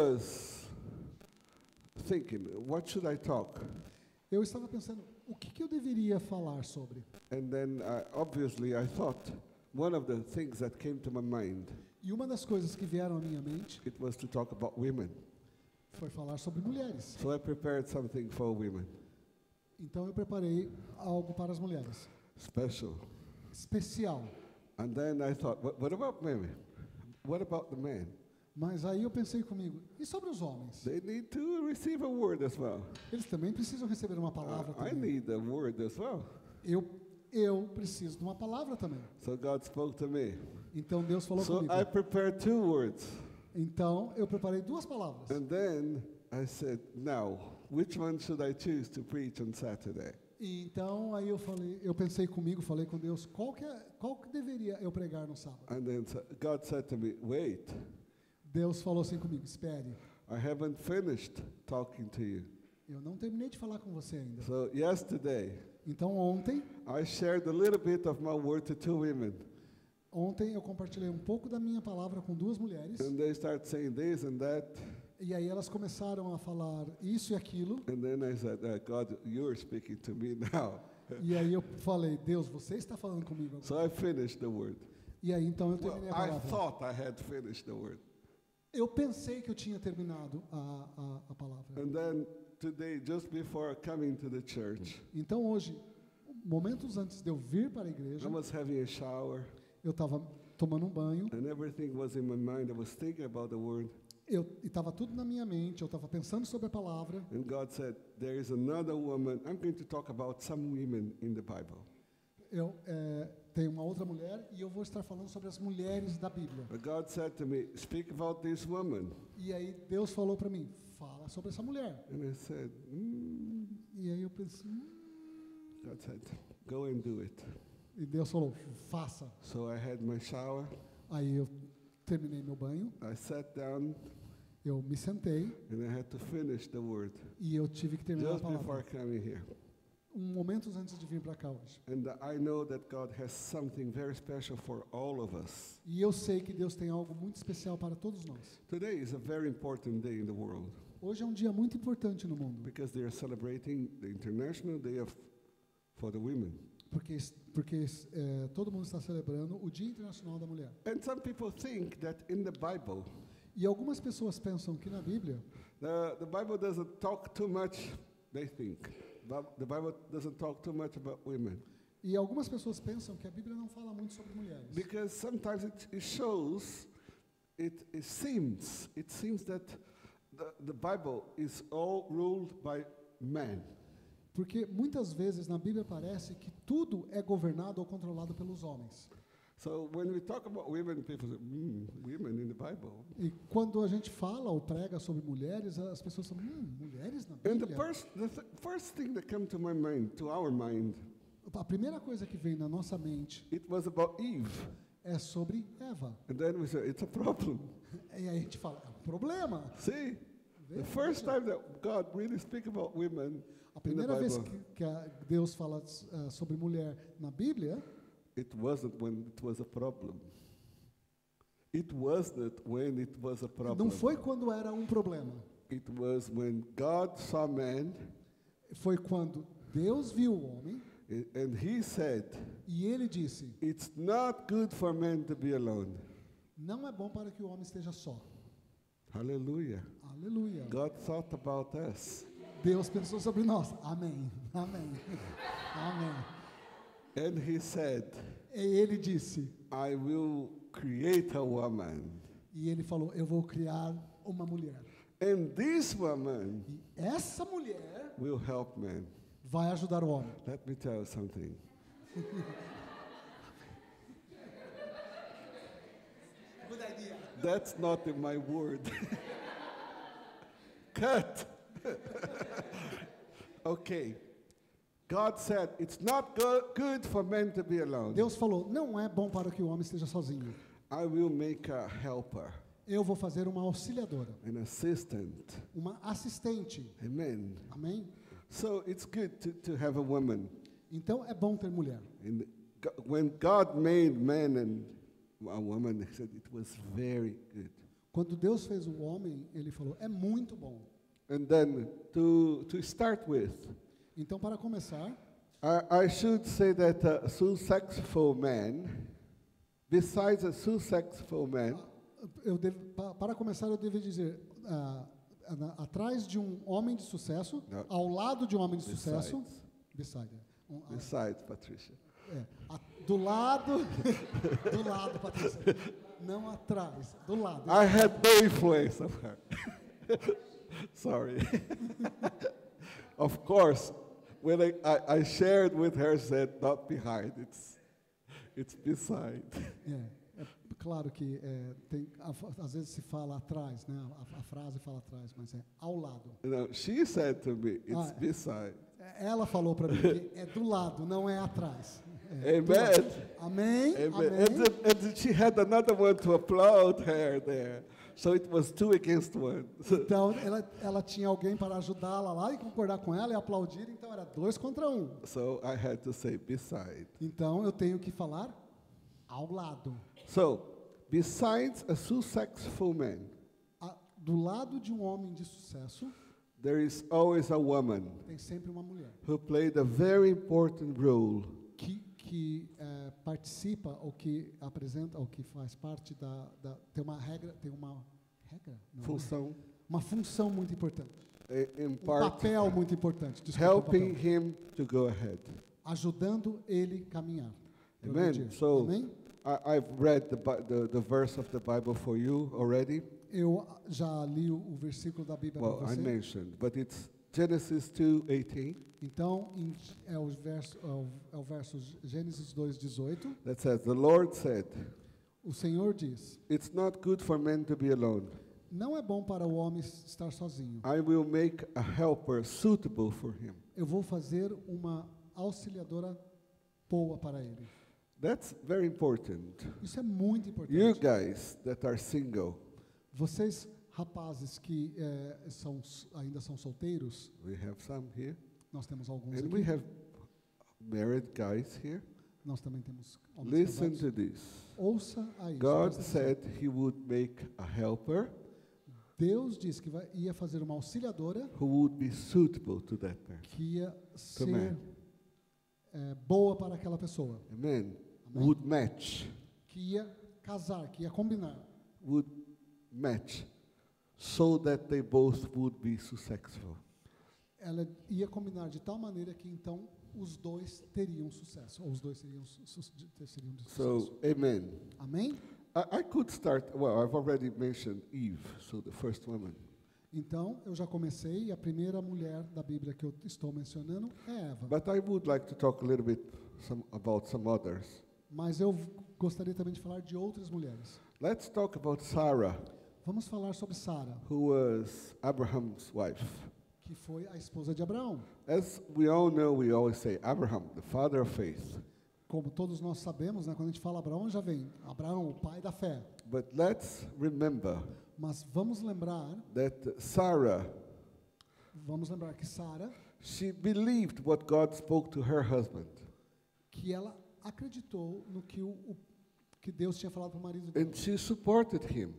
was thinking, what should I talk? Eu estava pensando, o que eu deveria falar sobre? And then, obviously, I thought one of the things that came to my mind, E uma das coisas que vieram à minha mente it was to talk about women. foi falar sobre mulheres. So I prepared something for women, Então eu preparei algo para as mulheres, special. especial. And then I thought, what about women? What about the men? Mas aí eu pensei comigo, e sobre os homens? They need to receive a word as well. Eles também precisam receber uma palavra I também. need a word as well. Eu preciso de uma palavra também. So God spoke to me. Então Deus falou So comigo. I prepared 2 words. Então eu preparei 2 palavras. And then I said, now, which one should I choose to preach on Saturday? E então aí eu pensei comigo, falei com Deus, qual que deveria eu pregar no sábado? And then God said to me, wait, Deus falou assim comigo, espere, I haven't finished talking to you. eu não terminei de falar com você ainda. So yesterday, Então ontem I shared a little bit of my word to 2 women. Ontem eu compartilhei um pouco da minha palavra com 2 mulheres. And they start saying this and that. E aí elas começaram a falar isso e aquilo. And then I said, God, you're speaking to me now. E aí eu falei, Deus, você está falando comigo agora. So I finished the word. E aí então eu Well, terminei a I palavra. thought I had finished the word. Eu pensei que eu tinha terminado a palavra. And then today, just before coming to the church, Então hoje, momentos antes de eu vir para a igreja, I was having a shower, eu estava tomando um banho, and everything was in my mind. I was thinking about the word. e estava tudo na minha mente, eu estava pensando sobre a palavra. And God said, there is another woman. I'm going to talk about some women in the Bible. Tem uma outra mulher e eu vou estar falando sobre as mulheres da Bíblia. But God said to me, speak about this woman. E aí Deus falou para mim, fala sobre essa mulher. And I said, E aí eu pensei, God said, go and do it. e Deus falou, faça. So I had my shower. Aí eu terminei meu banho, I sat down, eu me sentei and I had to finish the word e eu tive que terminar a just before palavra. coming here. Momentos antes de vir para cá hoje. And I know that God has something very special for all of us. E eu sei que Deus tem algo muito especial para todos nós. Today is a very important day in the world Hoje é um dia muito importante no mundo, because they are celebrating the International Day for the Women. porque todo mundo está celebrando o Dia Internacional da Mulher. And some people think that in the Bible, E algumas pessoas pensam que na Bíblia, the Bible doesn't talk too much, they think. The Bible doesn't talk too much about women. e algumas pessoas pensam que a Bíblia não fala muito sobre mulheres. Because sometimes it shows, it seems that the Bible is all ruled by men. Porque muitas vezes na Bíblia parece que tudo é governado ou controlado pelos homens. So when we talk about women, people say, women in the Bible. E quando a gente fala ou prega sobre mulheres, as pessoas falam, mulheres na And the Bíblia? first thing that came to my mind, to our mind, A primeira coisa que vem na nossa mente it was about Eve. é sobre Eva. And then we said, it's a problem. E aí a gente fala, é um problema. See, the first time that God really speak about women A in the primeira vez Bible, que Deus fala sobre mulher na Bíblia, it wasn't when it was a problem. It wasn't when it was a problem. não foi quando era um problema. It was when God saw man, Foi quando Deus viu o homem and he said, e ele disse, it's not good for man to be alone. não é bom para que o homem esteja só. Hallelujah. Aleluia. God thought about us. Deus pensou sobre nós. Amém. Amém. Amém. And he said, E ele disse, I will create a woman. e ele falou, eu vou criar uma mulher. And this woman E essa mulher will help man. vai ajudar o homem. Let me tell you something. Good idea. That's not in my word. Cut. Okay. God said it's not good for men to be alone. Deus falou, não é bom para que o homem esteja sozinho. I will make a helper, Eu vou fazer uma auxiliadora, an assistant. uma assistente. Amen. Amém? So it's good to have a woman. Então é bom ter mulher. And when God made man and a woman, he said it was very good. Quando Deus fez o homem, ele falou, é muito bom. And then to start with, Então, para começar, I should say that a successful man, besides a successful man, para começar, eu devo dizer, atrás de um homem de sucesso, Não. ao lado de um homem de sucesso, besides Patricia, do lado, Patrícia, não atrás, do lado. I had no influence of her. Sorry. Of course, when I shared with her, said not behind, it's beside. É claro que às vezes se fala atrás, né? A frase fala atrás, mas é ao lado. No, she said to me, it's beside. Ela falou para mim que é do lado, não é atrás. Amen. Amém. Amen. Amém. And then she had another one to applaud her there. So it was 2 against 1. Então, ela tinha alguém para ajudá-la lá e concordar com ela e aplaudir, então era 2 contra 1. So I had to say beside. Então, eu tenho que falar ao lado. So, besides a successful man, Do lado de um homem de sucesso, there is always a woman tem sempre uma mulher who played a very important role que participa ou que apresenta ou que faz parte tem uma regra, Não, função, uma função muito importante, in um part papel muito importante, desculpa, helping papel, him to go ahead. ajudando ele caminhar. Amen. progredir. So Amém? I've read the verse of the Bible for you already. Eu já li o versículo da Bíblia Well, para I você. mentioned, but it's Genesis 2:18 Então, é o verso Gênesis 2:18. that says, "The Lord said, O Senhor diz: it's not good for man to be alone. não é bom para o homem estar sozinho. I will make a helper suitable for him." Eu vou fazer uma auxiliadora boa para ele. That's very important. Isso é muito You importante. guys that are single, Vocês, rapazes que ainda são solteiros, we have some here, nós temos alguns and we aqui. have married guys here. Nós também temos homens Listen casados. to this. Ouça a isso. God presta atenção. said he would make a helper Deus disse que ia fazer uma auxiliadora who would be suitable to that person. que ia ser Amen. boa para aquela pessoa, Amen. Amém. Would match. que ia casar, que ia combinar, Would match so that they both would be successful. ela ia combinar de tal maneira que então os dois teriam sucesso, ou os dois seriam de sucesso. So, amen. Amém? I could start, well, I've already mentioned Eve, so the first woman. Então, eu já comecei, a primeira mulher da Bíblia que eu estou mencionando é Eva. But I would like to talk a little bit about some others. Mas eu gostaria também de falar de outras mulheres. Let's talk about Sarah, Vamos falar sobre Sara, who was Abraham's wife. que foi a esposa de Abraão. As we all know, we always say Abraham, the father of faith. Como todos nós sabemos, né, quando a gente fala Abraão, já vem Abraão, o pai da fé. But let's remember Mas vamos lembrar que Sara, she believed what God spoke to her husband. que ela acreditou no que Deus tinha falado para o marido dela. And she supported him.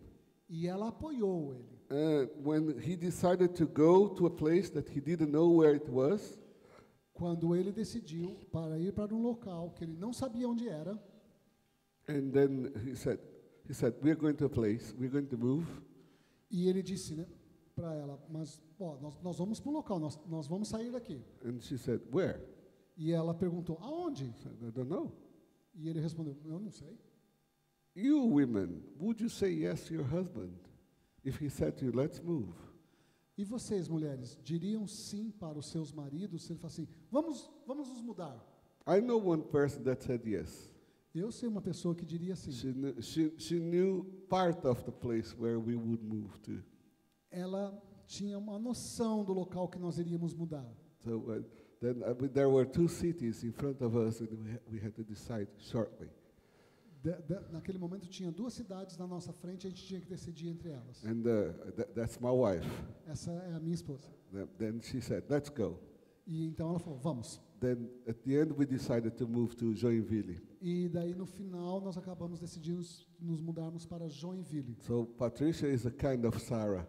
E ela apoiou ele. When he decided to go to a place that he didn't know where it was, Quando ele decidiu para ir para um local que ele não sabia onde era, and then he said, we're going to a place, we're going to move. e ele disse, né, para ela, mas nós vamos para um local, nós vamos sair daqui. And she said, where? E ela perguntou, aonde? I said, I don't know. E ele respondeu, eu não sei. You women, would you say yes to your husband if he said to you, let's move? E vocês, mulheres, diriam sim para os seus maridos se ele falasse assim, vamos nos mudar? I know one person that said yes. Eu sei uma pessoa que diria sim. She knew part of the place where we would move to. Ela tinha uma noção do local que nós iríamos mudar. So then there were 2 cities in front of us, and we had to decide shortly. Naquele momento tinha 2 cidades na nossa frente, a gente tinha que decidir entre elas. And that's my wife. Essa é a minha esposa. Then she said, let's go. E então ela falou, vamos. then at the end we decided to move to Joinville. E daí no final nós acabamos decidindo nos mudarmos para Joinville. So Patricia is a kind of Sarah.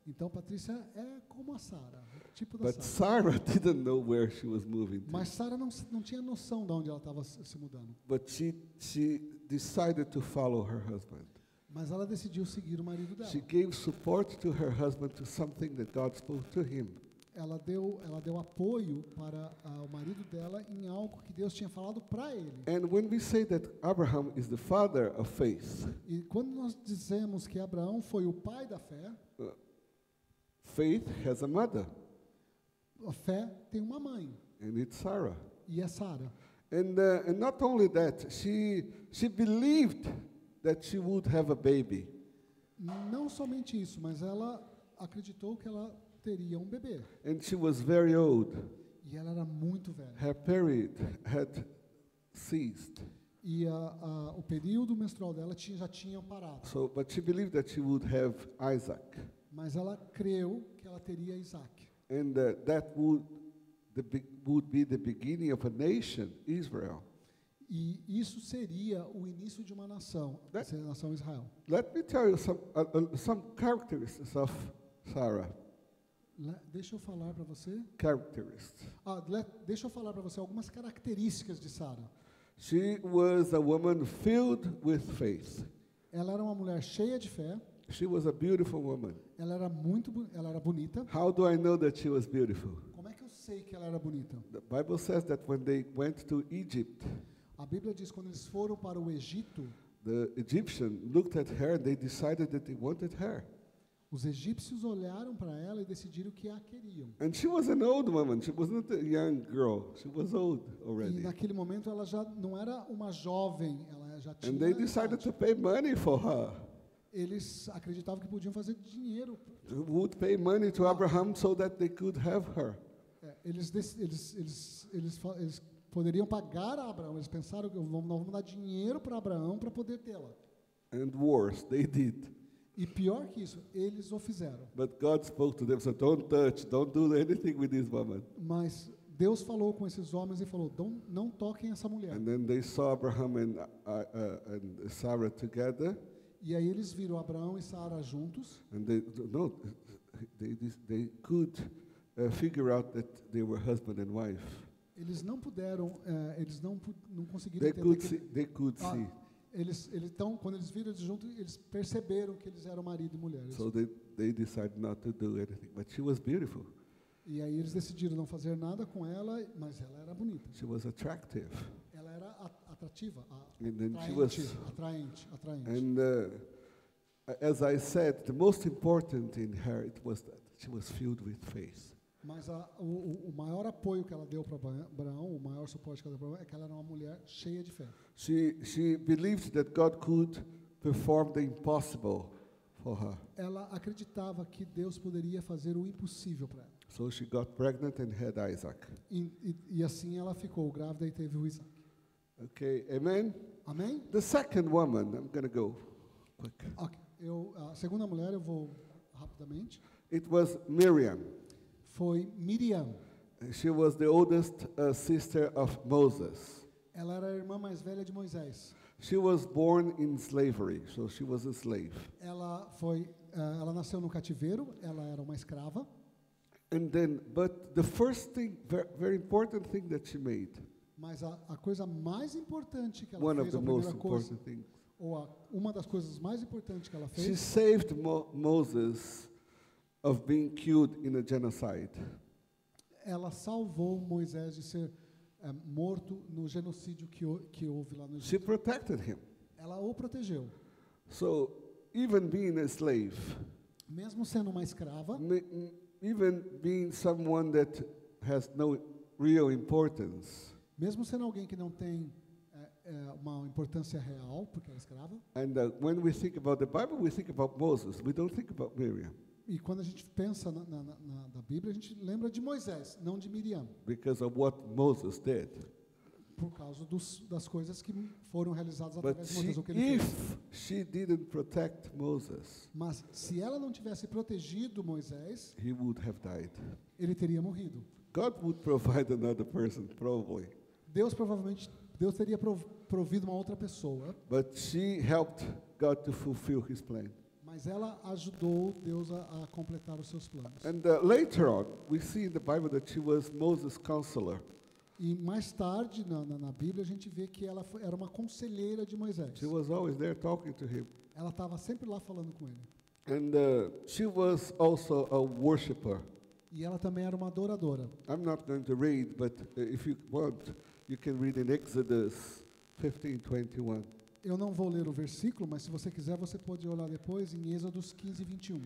Então Patrícia é como a Sara, tipo da But Sara. Sarah didn't know where she was moving to. Mas Sara não tinha noção de onde ela estava se mudando. But she decided to follow her husband. Mas ela decidiu seguir o marido dela. She gave support to her husband to something that God spoke to him. Ela deu apoio para o marido dela em algo que Deus tinha falado para ele. And when we say that Abraham is the father of faith, E quando nós dizemos que Abraão foi o pai da fé, faith has a mother, a fé tem uma mãe, and it's Sarah. e é Sara. And not only that, she believed that she would have a baby. Não somente isso, mas ela acreditou que ela teria um bebê. And she was very old. E ela era muito velha. Her period had ceased. E o período menstrual dela já tinha parado. So, but she believed that she would have Isaac. Mas ela creu que ela teria Isaac. And that would be the beginning of a nation, Israel. E isso seria o início de uma nação, a nação Israel. Let me tell you some characteristics of Sarah. Deixa eu falar para você. Characteristics. Deixa eu falar para você algumas características de Sara. She was a woman filled with faith. Ela era uma mulher cheia de fé. She was a beautiful woman. Ela era bonita. How do I know that she was beautiful? Como é que eu sei que ela era bonita? The Bible says that when they went to Egypt, A Bíblia diz que quando eles foram para o Egito, the Egyptian looked at her and they decided that they wanted her. os egípcios olharam para ela e decidiram que a queriam. And she was an old woman. She was not a young girl. She was old E already. naquele momento ela já não era uma jovem, ela já tinha And they decided idade. to pay money for her. Eles acreditavam que podiam fazer dinheiro. Would pay money to Abraham so that they could have her. Eles poderiam pagar a Abraão. Eles pensaram que nós vamos dar dinheiro para Abraão para poder tê-la. And worse, they did. E pior que isso, eles o fizeram. But God spoke to them, so don't touch, don't do anything with this woman. Mas Deus falou com esses homens e falou: não toquem essa mulher. And then they saw Abraham and Sarah together. E aí eles viram Abraão e Sara juntos. And they could figure out that they were husband and wife. Eles não puderam, eles não conseguiram They could see. Então, quando eles viram eles juntos, eles perceberam que eles eram marido e mulher. So they decided not to do anything. But she was beautiful. E aí eles decidiram não fazer nada com ela, mas ela era bonita. She was attractive. Ela era atrativa, And then atraente. And as I said, the most important in her, it was that she was filled with faith. Mas o maior apoio que ela deu para Abraão, o maior suporte que ela deu para Abraão, é que ela era uma mulher cheia de fé. She believed that God could perform the impossible for her. Ela acreditava que Deus poderia fazer o impossível para ela. So she got pregnant and had Isaac. E assim ela ficou grávida e teve o Isaac. Okay, amen? Amém? The second woman, I'm going to go quick. Okay. A segunda mulher, eu vou rapidamente, It was Miriam. foi Miriam. She was the oldest sister of Moses. Ela era a irmã mais velha de Moisés. She was born in slavery, so she was a slave. Ela nasceu no cativeiro, ela era uma escrava. And then, but the first thing, very important thing that she made, Mas a coisa mais importante que ela one of fez, the a most primeira coisa, important things, uma das coisas mais importantes que ela she fez, saved Moses of being killed in a genocide. ela salvou Moisés de ser morto no genocídio que houve lá no She Egito. protected him. Ela o protegeu. So even being a slave, Mesmo sendo uma escrava, even being someone that has no real importance, mesmo sendo alguém que não tem uma importância real, porque ela é escrava, and when we think about the Bible, we think about Moses. We don't think about Miriam. e quando a gente pensa na Bíblia, a gente lembra de Moisés, não de Miriam, Because of what Moses did. por causa das coisas que foram realizadas But através de Moisés, o que ele fez. if she didn't protect Moses, Mas se ela não tivesse protegido Moisés, he would have died. ele teria morrido. God would provide another person, probably. Deus teria provido uma outra pessoa, But she helped God to fulfill his plan. mas ela ajudou Deus a completar os seus planos. And later on, we see in the Bible that she was Moses' counselor. E mais tarde, na Bíblia, a gente vê que ela era uma conselheira de Moisés. She was always there talking to him. Ela estava sempre lá falando com ele. And she was also a worshiper. E ela também era uma adoradora. I'm not going to read, but if you want, you can read in Exodus 15:21. Eu não vou ler o versículo, mas se você quiser, você pode olhar depois em Êxodos 15:21.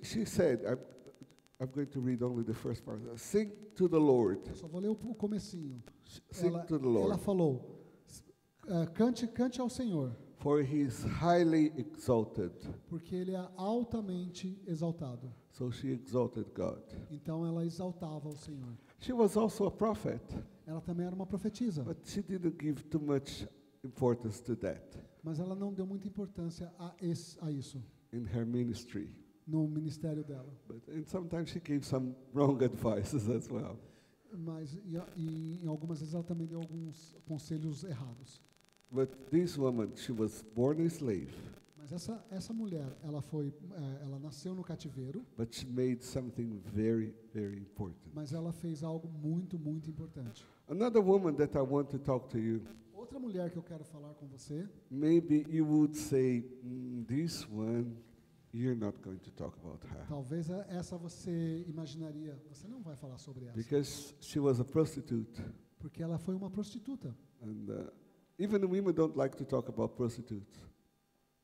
She said, I'm going to read only the first part. Sing to the Lord. Eu só vou ler o comecinho. Sing to the Lord. Ela falou, cante ao Senhor, For he is highly exalted. porque ele é altamente exaltado. So she exalted God. Então ela exaltava o Senhor. She was also a prophet, Ela também era uma profetisa, but she didn't give too much importance to that mas ela não deu muita importância a isso in her ministry. no ministério dela. And sometimes she gave some wrong advices as well. Mas em algumas vezes ela também deu alguns conselhos errados. But this woman, she was born a slave, Mas essa mulher, ela nasceu no cativeiro, but she made something very, very important. mas ela fez algo muito, muito importante. Another woman that I want to talk to you, Outra mulher que eu quero falar com você, maybe you would say, this one, you're not going to talk about her. talvez essa você imaginaria, você não vai falar sobre essa, Because she was a prostitute. porque ela foi uma prostituta. And even women don't like to talk about prostitutes.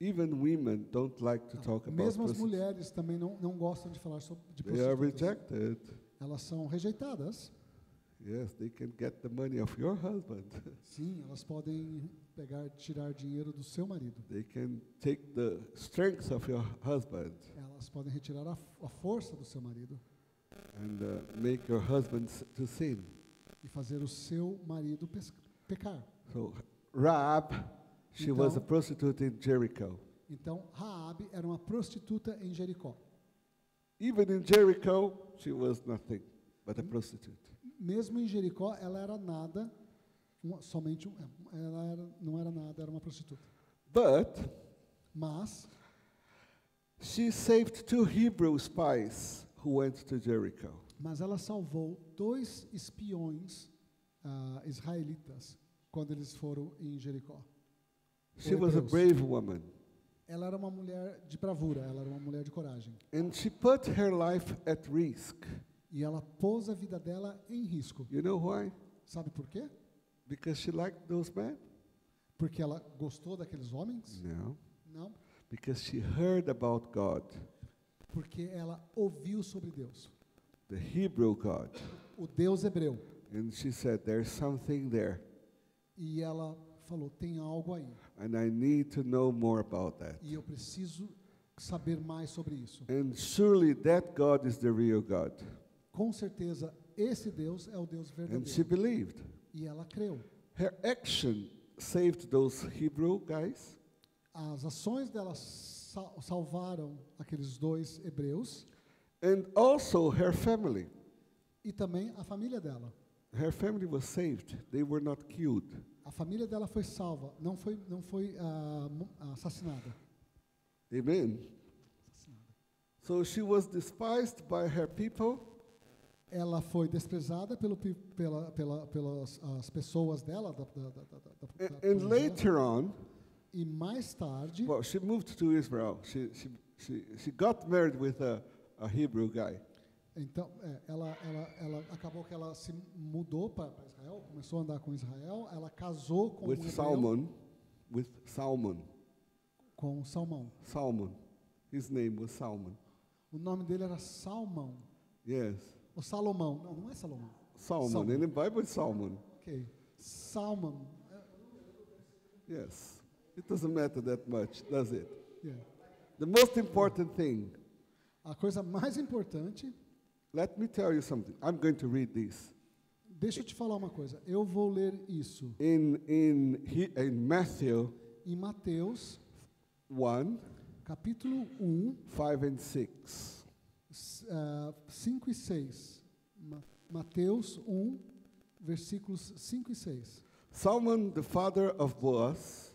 Even women don't like to talk about Mesmo as prostitutes. mulheres também não gostam de falar de They are prostitutas. rejected. Elas são rejeitadas. Yes, they can get the money of your husband. Sim, elas podem tirar dinheiro do seu marido. They can take the strength of your husband Elas podem retirar a força do seu marido and make your husband to sin. e fazer o seu marido pecar. So Rahab, she was a Então- prostitute in Jericho. Então, Raabe era uma prostituta em Jericó. Even in Jericho, she was nothing but a prostitute. Mesmo em Jericó, ela era nada, não era nada, era uma prostituta. But Mas she saved 2 Hebrew spies who went to Jericho. ela salvou 2 espiões israelitas quando eles foram em Jericó. She was a Hebreus. brave woman. Ela era uma mulher de bravura, ela era uma mulher de coragem. And she put her life at risk. E ela pôs a vida dela em risco. You know why? Sabe por quê? Because she liked those men? Porque ela gostou daqueles homens? No. Não. Because she heard about God, Porque ela ouviu sobre Deus, the Hebrew God. o Deus hebreu. And she said, there's something there. E ela falou, tem algo aí. And I need to know more about that. E eu preciso saber mais sobre isso. And surely that God is the real God. Com certeza, esse Deus é o Deus And she verdadeiro. believed. E ela creu. Her action saved those Hebrew guys. As ações dela salvaram aqueles 2 hebreus And also her family. e também a família dela. Her family was saved. They were not killed. A família dela foi salva, não foi assassinada. Amen. So she was despised by her people. Ela foi desprezada pelas as pessoas dela. And later on, E mais tarde, well, she moved to Israel. She got married with a Hebrew guy. então, ela acabou que ela se mudou para Israel, começou a andar com Israel, ela casou com With um hebreu, Salmon. With Salmon. com Salmão. Salmon. His name was Salmon. O nome dele era Salmão, Yes. ou Salomão. Não é Salomão. Salmon. Salmon. In the Bible, it's Salmon. Ok. Salmão. Yes. It doesn't matter that much, does it? Yeah. The most important thing, A coisa mais importante, let me tell you something. I'm going to read this. Deixa eu te falar uma coisa. Eu vou ler isso in Matthew em Mateus, 1, capítulo 1, 5 and 6. 5 e 6. Mateus 1, versículos 5 e 6. Salmon, the father of Boaz,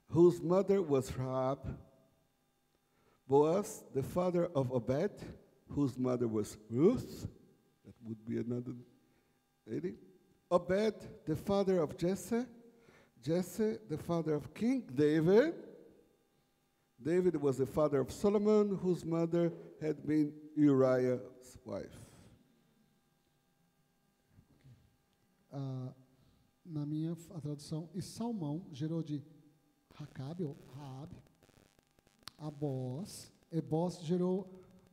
whose mother was Rahab. Boaz, the father of Obed, whose mother was Ruth. That would be another lady. Obed, the father of Jesse. Jesse, the father of King David. David was the father of Solomon, whose mother had been Uriah's wife. Na minha a tradução, e Salmão gerou de Racabe, ou Raab, a Boaz, e Boaz gerou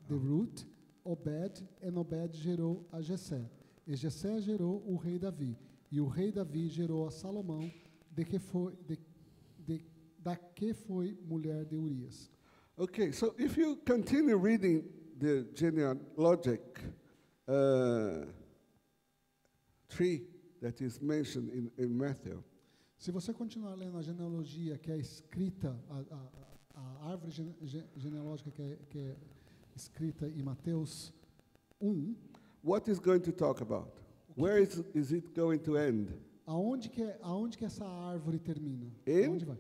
de Ruth, Obed, e Obed gerou a Jessé. E Jessé gerou o rei Davi, e o rei Davi gerou a Salomão, da que foi mulher de Urias. Okay, so if you continue reading the genealogic tree that is mentioned in Matthew, se você continuar lendo a genealogia que é escrita, a árvore genealógica que é escrita em Mateus 1, what is going to talk about? Where is it going to end? Aonde que essa árvore termina? In? Aonde vai?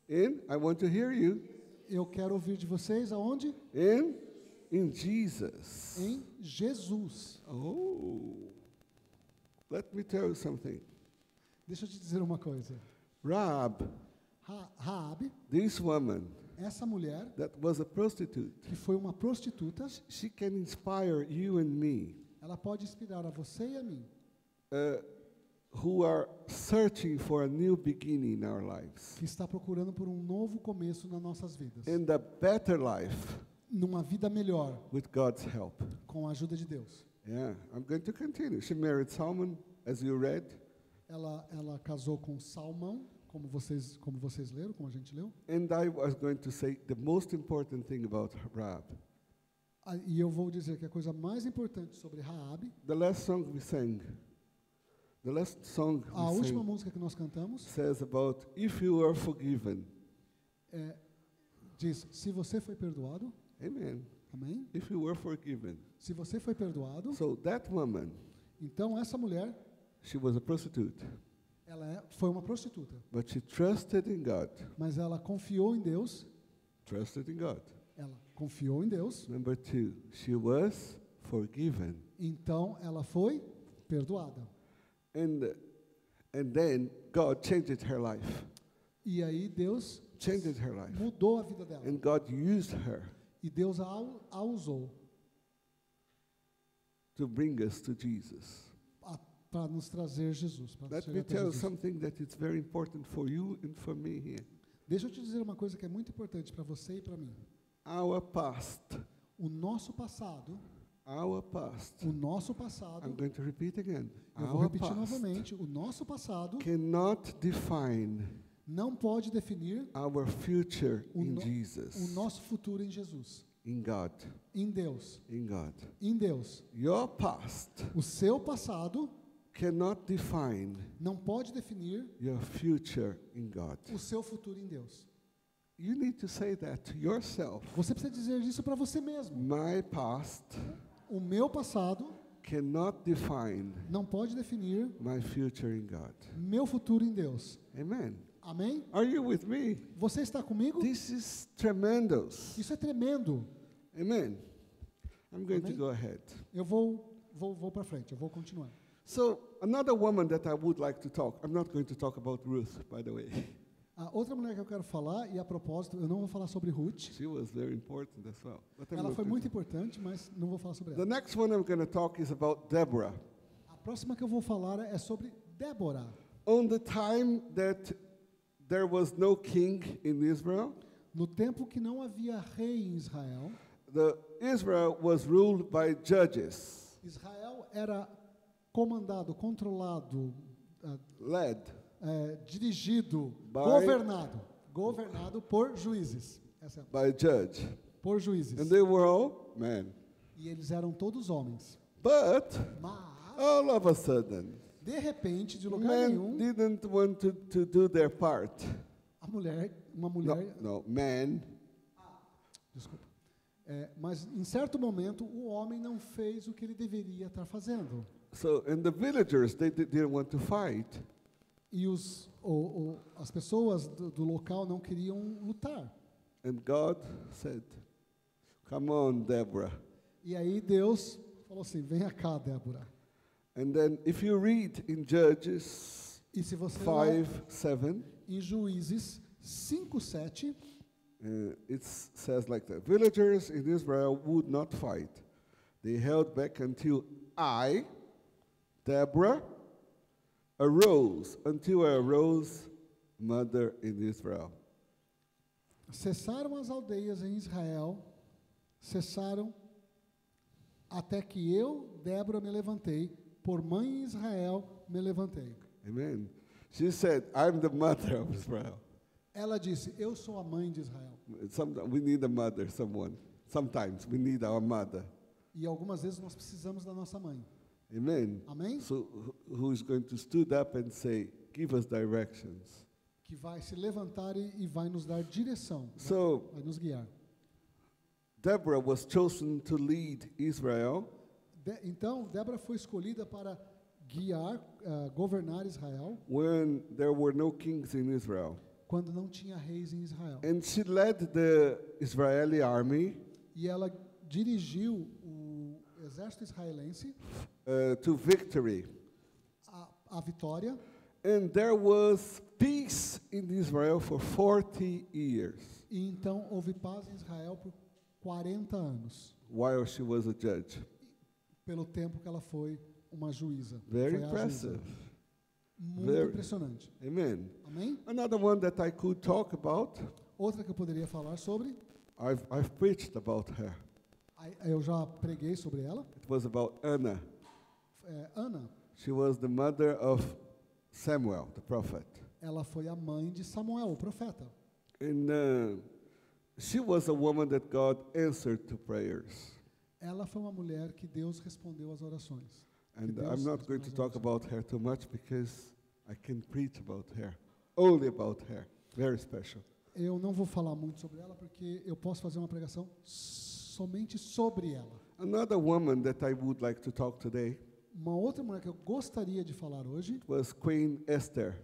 I want to hear you. Eu quero ouvir de vocês aonde? In Jesus. Em Jesus. Oh. Let me tell you something. Deixa eu te dizer uma coisa. Rahab, Raabe, this woman essa mulher that was a prostitute, que foi uma prostituta, she can inspire you and me, ela pode inspirar a você e a mim, who are searching for a new beginning in our lives, que está procurando por um novo começo nas nossas vidas, and a better life numa vida melhor, with God's help. com a ajuda de Deus. Yeah, I'm going to continue. She married Salmon, as you read. Ela casou com Salmão, como vocês leram, como a gente leu. And I was going to say the most important thing about Rahab. E eu vou dizer que a coisa mais importante sobre Raabe, The last song we sang, a última música que nós cantamos, says about if you are forgiven. Diz, se você foi perdoado, Amen. amém? If you were forgiven. Se você foi perdoado, So that woman, então essa mulher, she was a prostitute, ela foi uma prostituta, but she trusted in God. mas ela confiou em Deus, Trusted in God. ela confiou em Deus, Number 2, she was forgiven. então ela foi perdoada. And then God changed her life. E aí Deus Changed her life. mudou a vida dela. And God used her E Deus a usou to bring us to Jesus. para nos trazer Jesus. Para Let me tell you something that is very important for you and for me here. Deixa eu te dizer uma coisa que é muito importante para você e para mim. Our past, O nosso passado, I'm going to repeat again. eu vou Our repetir past novamente, o nosso passado cannot define não pode definir our future in o Jesus, nosso futuro em Jesus, in God, em Deus, in God. em Deus. Your past O seu passado cannot define não pode definir your future in God. o seu futuro em Deus. You need to say that to yourself. Você precisa dizer isso para você mesmo. My past O meu passado cannot define não pode definir my future in God. meu futuro em Deus. Amen. Amém? Are you with me? Você está comigo? This is tremendous. Isso é tremendo. Amen. I'm going to Amém? go ahead. Eu vou para frente, eu vou continuar. So, another woman that I would like to talk, I'm not going to talk about Ruth, by the way. A outra mulher que eu quero falar, e a propósito, eu não vou falar sobre Ruth. She was very important as well. But I'm Ela not foi going muito to- importante, mas não vou falar sobre The ela. next one I'm going to talk is about Deborah. A próxima que eu vou falar é sobre Débora. On the time that there was no king in Israel, No tempo que não havia rei em Israel, Israel was ruled by judges, Israel era comandado, controlado, led dirigido, By- governado por juízes. Essa é, by judge. por juízes. And they were all men. E eles eram todos homens. But All of a sudden, De repente, de lugar men nenhum, didn't want to do their part. uma No, mulher, no, men. desculpa. Mas em certo momento o homem não fez o que ele deveria estar fazendo. So, and the villagers, they didn't want to fight. E as pessoas do local não queriam lutar. And God said, come on, Deborah. E aí Deus falou assim: venha cá, Débora. And then if you read in Judges E se você ler 5:7, em Juízes 5:7, it says like that. Villagers in Israel would not fight. They held back until I, Deborah, arose, until I arose, mother in Israel. cessaram as aldeias em Israel, cessaram até que eu, Débora, me levantei, por mãe em Israel me levantei. Amen. She said, I'm the mother of Israel. Ela disse: eu sou a mãe de Israel. Sometimes we need a mother, someone. Sometimes we need our mother. E algumas vezes nós precisamos da nossa mãe. Amen. Amém? So who is going to stood up and say, give us directions? Que vai se levantar e vai nos dar direção, So vai nos guiar. Deborah was chosen to lead Israel. Então, Débora foi escolhida para guiar, governar Israel, When there were no kings in Israel. quando não tinha reis em Israel. And she led the Israeli army E ela dirigiu o exército israelense to victory. à vitória. And there was peace in Israel for 40 years E então houve paz em Israel por 40 anos, while she was a judge. pelo tempo que ela foi uma juíza. Very Foi a juíza. impressive. Muito Very. impressionante. Amen. Amém? Another one that I could talk about, Outra que eu poderia falar sobre, I've preached about her. eu já preguei sobre ela, It was about Anna. Ana. She was the mother of Samuel, the prophet. Ela foi a mãe de Samuel, o profeta. And she was a woman that God answered to prayers. Ela foi uma mulher que Deus respondeu às orações. And Deus I'm not going to respondeu às talk orações. about her too much because I can preach about her, only about her. Very special. Eu não vou falar muito sobre ela porque eu posso fazer uma pregação somente sobre ela. Another woman that I would like to talk today Uma outra mulher que eu gostaria de falar hoje was Queen Esther.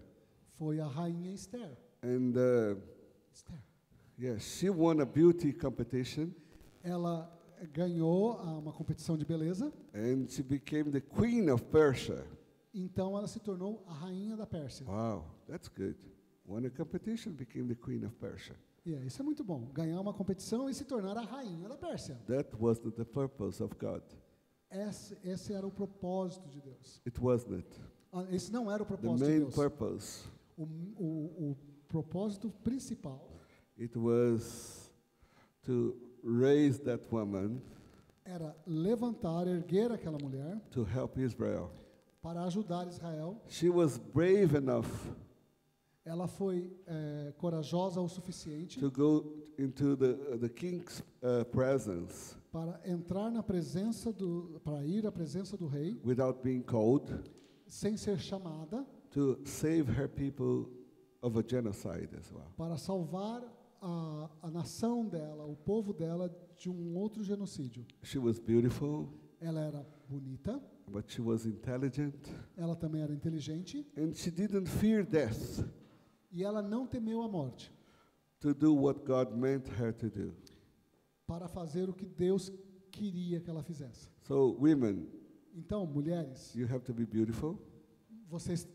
foi a rainha Esther. And Esther. yes, she won a beauty competition Ela ganhou uma competição de beleza, and she became the Queen of Persia. então ela se tornou a rainha da Pérsia. Wow, that's good. Won a competition, became the Queen of Persia. Isso é muito bom, ganhar uma competição e se tornar a rainha da Pérsia. That was the purpose of God. Esse era o propósito de Deus. It wasn't. Esse não era o The propósito de main Deus. purpose, O propósito principal it was to raise that woman era levantar, erguer aquela mulher to help Israel. para ajudar Israel. She was brave enough Ela foi corajosa o suficiente to go into the king's presence para entrar na presença para ir à presença do rei, without being called, sem ser chamada, to save her people of a genocide as well. para salvar a nação dela, o povo dela, de um outro genocídio. She was beautiful, Ela era bonita, but she was intelligent, ela também era inteligente and she didn't fear death e ela não temeu a morte to do what God meant her to do. para fazer o que Deus queria que ela fizesse. So, women, Então, mulheres, you have to be beautiful, vocês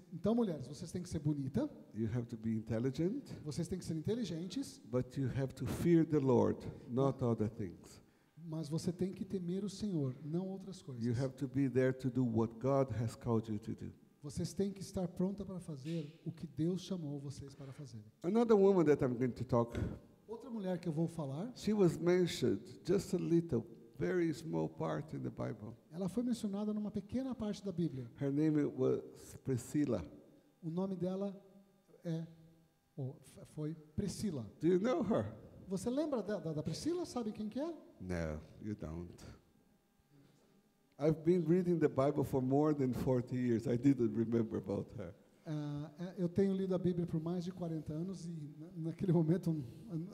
têm que ser bonita, you have to be intelligent, vocês têm que ser inteligentes, but you have to fear the Lord, not other things. mas você tem que temer o Senhor, não outras coisas. You have to be there to do what God has called you to do. Vocês têm que estar pronta para fazer o que Deus chamou vocês para fazer. Another woman that I'm going to talk, Outra mulher que eu vou falar, she was mentioned just a little, very small part in the Bible. ela foi mencionada numa pequena parte da Bíblia. Her name was Priscilla. O nome dela foi Priscila. Do you know her? Você lembra da Priscila? Sabe quem que é? No, you don't. I've been reading the Bible for more than 40 years. I didn't remember about her. Eu tenho lido a Bíblia por mais de 40 anos e naquele momento,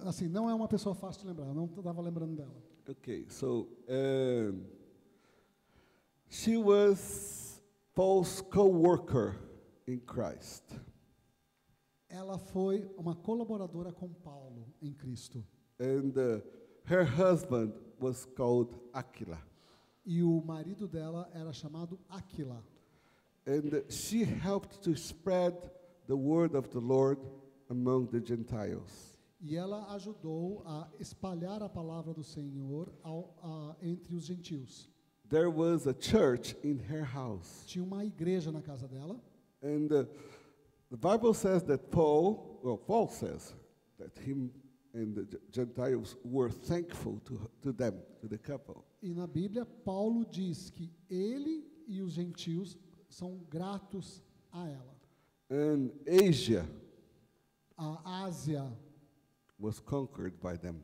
assim, não é uma pessoa fácil de lembrar. Eu não estava lembrando dela. Okay, so she was Paul's co-worker in Christ. Ela foi uma colaboradora com Paulo em Cristo. And her husband was called Aquila. E o marido dela era chamado Aquila. And she helped to spread the word of the Lord among the Gentiles. E ela ajudou a espalhar a palavra do Senhor entre os gentios. There was a church in her house. Tinha uma igreja na casa dela. And the Bible says that Paul says that him and the Gentiles were thankful to them, to the couple. E na Bíblia, Paulo diz que ele e os gentios são gratos a ela. And Asia A Ásia was conquered by them.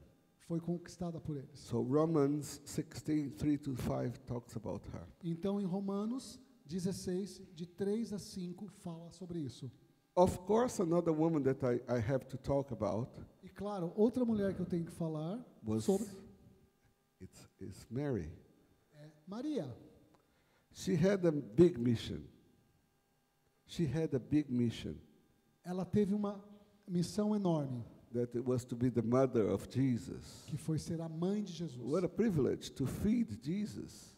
foi conquistada por eles. So Romans 16:3-5 talks about her. Então, em Romanos 16, de 3 a 5, fala sobre isso. Of course, another woman that I have to talk about E claro, outra mulher que eu tenho que falar was sobre it's Mary. é Maria. She had a big mission. She had a big mission Ela teve uma missão enorme, that it was to be the mother of Jesus. que foi ser a mãe de Jesus. What a privilege to feed Jesus,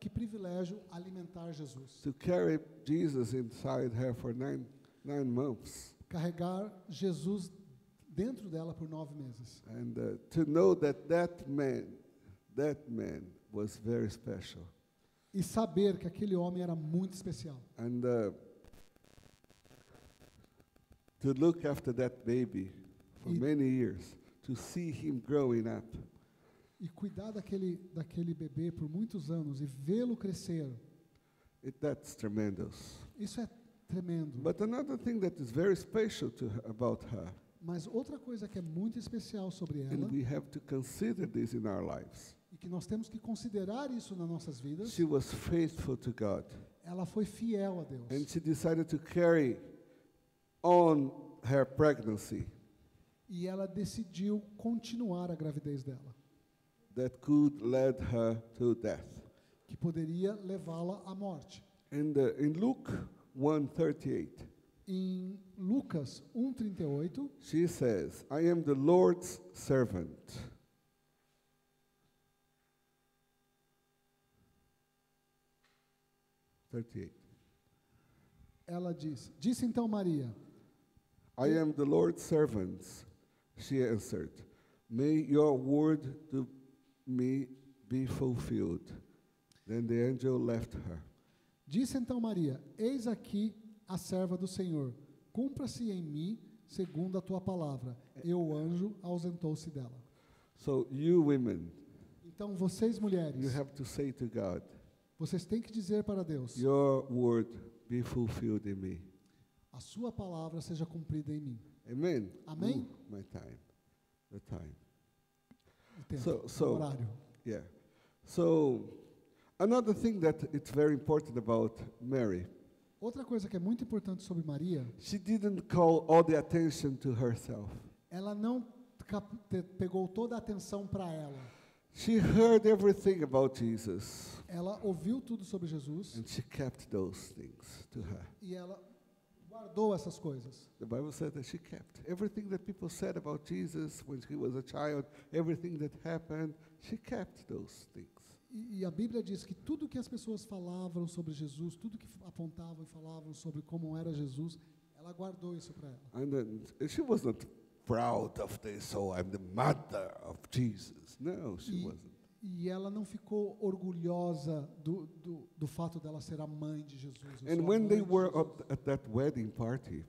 Que privilégio alimentar Jesus. to carry Jesus inside her for nine months, Carregar Jesus dentro dela por 9 meses. and to know that man was very special. E saber que aquele homem era muito especial. And to look after that baby for E- many years, to see him growing up. E cuidar daquele bebê por muitos anos e vê-lo crescer. That's tremendous. Isso é tremendo. But another thing that is very special about her, Mas outra coisa que é muito especial sobre ela, and we have to consider this in our lives, e que nós temos que considerar isso nas nossas vidas, she was faithful to God. ela foi fiel a Deus. And she decided to carry on her pregnancy E ela decidiu continuar a gravidez dela, that could lead her to death. que poderia levá-la à morte. And in Luke 1:38, Em Lucas 1:38, she says, I am the Lord's servant. ela disse então Maria, I am the Lord's servant, she answered. May your word to me be fulfilled. Then the angel left her. disse então Maria, eis aqui a serva do Senhor, cumpra-se em mim segundo a tua palavra. E o anjo ausentou-se dela. So you women, Então vocês mulheres, you have to say to God, vocês têm que dizer para Deus, your word be fulfilled in me. a sua palavra seja cumprida em mim. Amen. Amém? Ooh, my time. The time. O tempo, So- o horário. Yeah. So another thing that it's very important about Mary, Outra coisa que é muito importante sobre Maria, she didn't call all the attention to herself. ela não pegou toda a atenção para ela. She heard everything about Jesus, Ela ouviu tudo sobre Jesus and she kept those things to her. e ela guardou essas coisas. The Bible said that she kept everything that people said about Jesus when he was a child, everything that happened, she kept those things. E a Bíblia diz que tudo que as pessoas falavam sobre Jesus, tudo que apontavam e falavam sobre como era Jesus, ela guardou isso para ela. And then she wasn't proud of this, oh, I'm the mother of Jesus. No, she wasn't. E ela não ficou orgulhosa do fato dela ser a mãe de Jesus. Eu sou And a when mãe they de were Jesus. at that wedding party,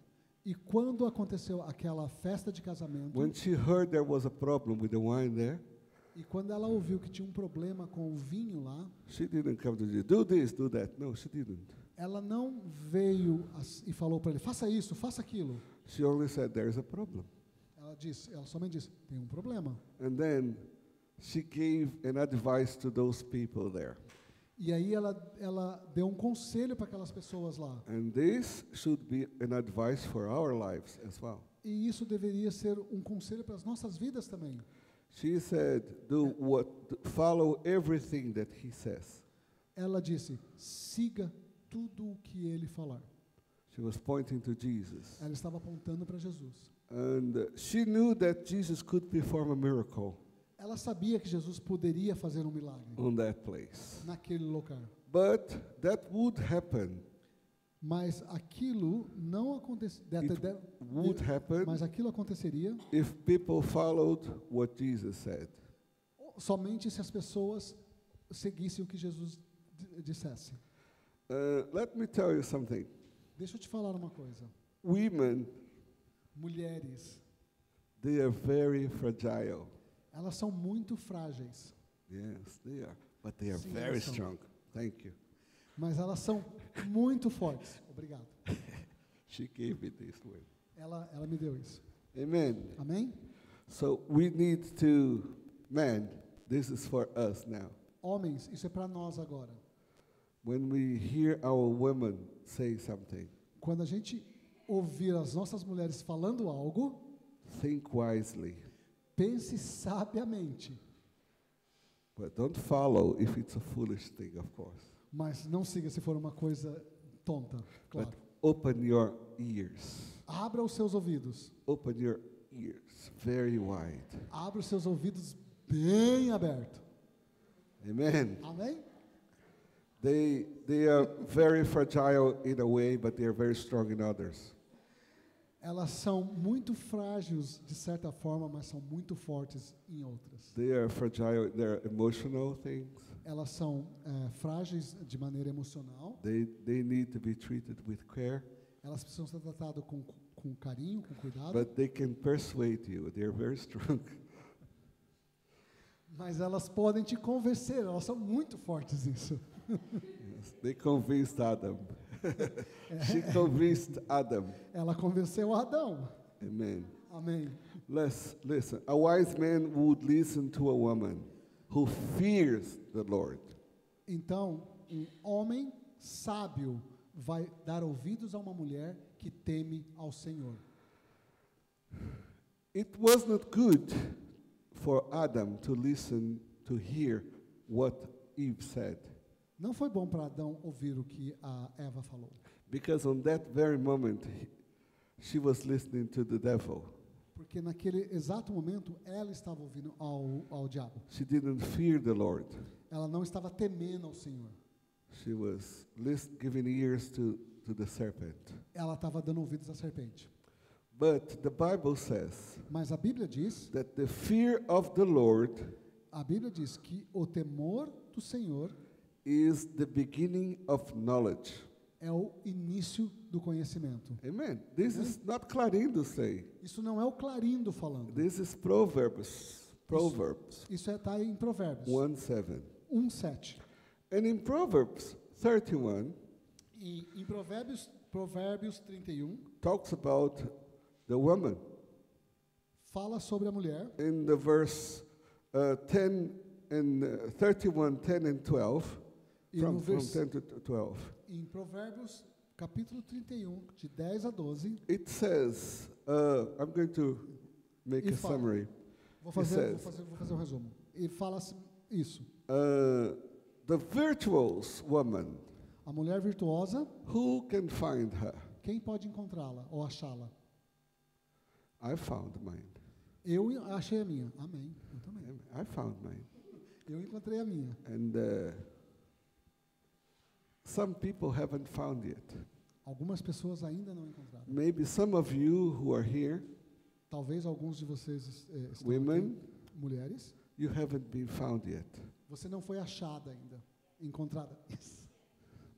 E quando aconteceu aquela festa de casamento, when she heard there was a problem with the wine there, e quando ela ouviu que tinha um problema com o vinho lá, she didn't come to Jesus, do this, do that. No, she didn't. ela não veio e falou para ele, faça isso, faça aquilo. She only said, there's a problem. Ela somente disse, tem um problema. And then she gave an advice to those people there. E aí ela deu um conselho para aquelas pessoas lá. And this should be an advice for our lives as well. E isso deveria ser um conselho para as nossas vidas também. She said, follow everything that he says. Ela disse, siga tudo o que ele falar. She was pointing to Jesus. Ela estava apontando para Jesus. And she knew that Jesus could perform a miracle Ela sabia que Jesus poderia fazer um milagre on that place. naquele lugar. But that would happen. Mas aquilo não aconteceria. Would happen Mas aquilo aconteceria if people followed what Jesus said. somente se as pessoas seguissem o que Jesus dissesse. Let me tell you something. Deixa eu te falar uma coisa. Women, Mulheres, they are very fragile. elas são muito frágeis, Yes, they are. But they are Sim, very elas são. strong. Thank you. mas elas são muito fortes. Obrigado. She gave me this word. Ela me deu isso. Amen. Amém? So we need to, man, this is for us now. Homens, isso é para nós agora. When we hear our women say something, Quando a gente ouvir as nossas mulheres falando algo, think wisely. pense sabiamente. But don't follow if it's a foolish thing, of course. Mas não siga se for uma coisa tonta, claro. But open your ears. Abra os seus ouvidos. Open your ears very wide. Abra os seus ouvidos bem abertos. Amen. Amém? They are very fragile in a way, but they are very strong in others. Elas são muito frágeis de certa forma, mas são muito fortes em outras. They are fragile in their emotional things. Elas são frágeis de maneira emocional. They need to be treated with care, Elas precisam ser tratadas com carinho, com cuidado. but they can persuade you. They are very strong. Mas elas podem te convencer. Elas são muito fortes nisso. Yes, they convinced Adam. She convinced Adam. Ela convenceu Adão. Amen. Amém. Let's listen. A wise man would listen to a woman who fears the Lord. Então, um homem sábio vai dar ouvidos a uma mulher que teme ao Senhor. It was not good for Adam to listen, to hear what Eve said, Não foi bom para Adão ouvir o que a Eva falou. because on that very moment she was listening to the devil. Porque naquele exato momento, ela estava ouvindo ao diabo. She didn't fear the Lord. Ela não estava temendo ao Senhor. She was giving ears to the serpent. Ela estava dando ouvidos à serpente. But the Bible says Mas a Bíblia diz, that the fear of the Lord que o temor do Senhor is the beginning of knowledge. é o início do conhecimento. Amen. This is not Clarindo saying. Isso não é o Clarindo falando. This is Proverbs. Proverbs Isso está em Provérbios 1:7. 1:7. And in Proverbs 31 E em Provérbios 31 talks about the woman. fala sobre a mulher. In the verse 10 and 31, 10 and 12, E from no vers- 10 to 12, Em Provérbios, capítulo 31, de 10 a 12, it says, I'm going to make E a fala. summary. vou It fazer says, um resumo. E fala assim, isso. The virtuous woman, A mulher virtuosa, who can find her? quem pode encontrá-la ou achá-la? I found mine. Eu achei a minha. Amém. Eu também. I found mine. Eu encontrei a minha. And some people haven't found yet. Algumas pessoas ainda não encontraram. Maybe some of you who are here, Talvez alguns de vocês estão women, aqui, mulheres, you haven't been found yet. você não foi achada ainda, encontrada. Yes.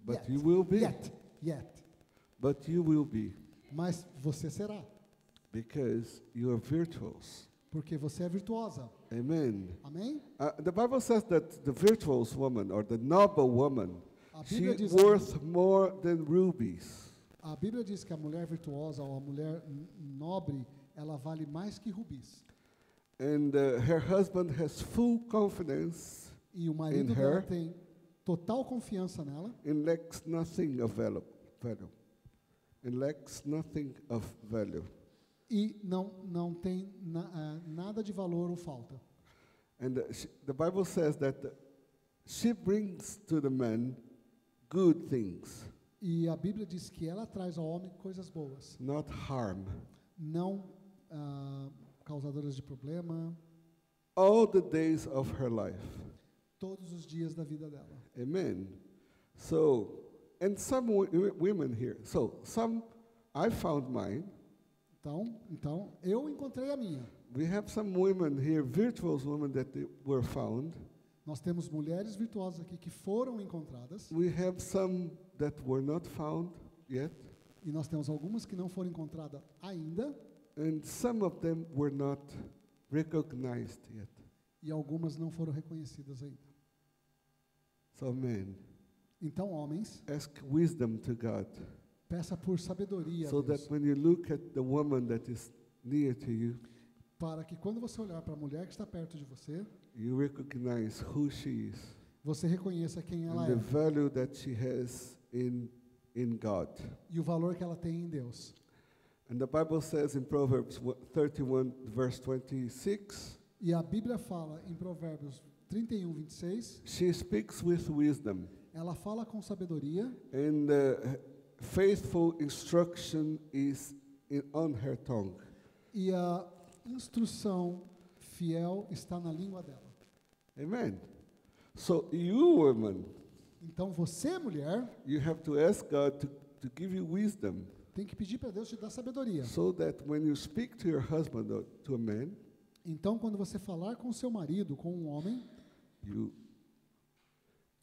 But Yet. you will be. Yet. But you will be. Mas você será, Because you are virtuous. porque você é virtuosa. Amen. Amém? The Bible says that the virtuous woman or the noble woman, A Bíblia she's diz, worth more than rubies. a Bíblia diz que a mulher virtuosa ou a mulher nobre, ela vale mais que rubis. And her husband has full confidence E o marido In dela her. tem total confiança nela and lacks nothing of value. And lacks nothing of value. e não tem nada de valor ou falta. And the Bible says that she brings to the man good things, E a Bíblia diz que ela traz ao homem coisas boas, not harm. não causadoras de problema, All the days of her life. todos os dias da vida dela. Amen. So, and some women here. So, I found mine. Então, eu encontrei a minha. We have some women here, virtuous women that were found. Nós temos mulheres virtuosas aqui que foram encontradas, We have some that were not found yet, e nós temos algumas que não foram encontradas ainda, and some of them were not recognized yet. e algumas não foram reconhecidas ainda. So, men, Então, homens, ask wisdom to God, peça por sabedoria a so Deus, that when you look at the woman that is near to you, para que quando você olhar para a mulher que está perto de você, you recognize who she is você reconheça quem ela and the é value that she has in God. e o valor que ela tem em Deus. And the Bible says in Proverbs 31, verse 26, E a Bíblia fala em Provérbios 31, 26, she speaks with wisdom, ela fala com sabedoria and faithful instruction is on her tongue. e a instrução fiel está na língua dela. Amen. So you, woman, Então você, mulher, you have to ask God to give you wisdom, tem que pedir para Deus te dar sabedoria. so that when you speak to your husband or to a man, Então, quando você falar com seu marido, com um homem,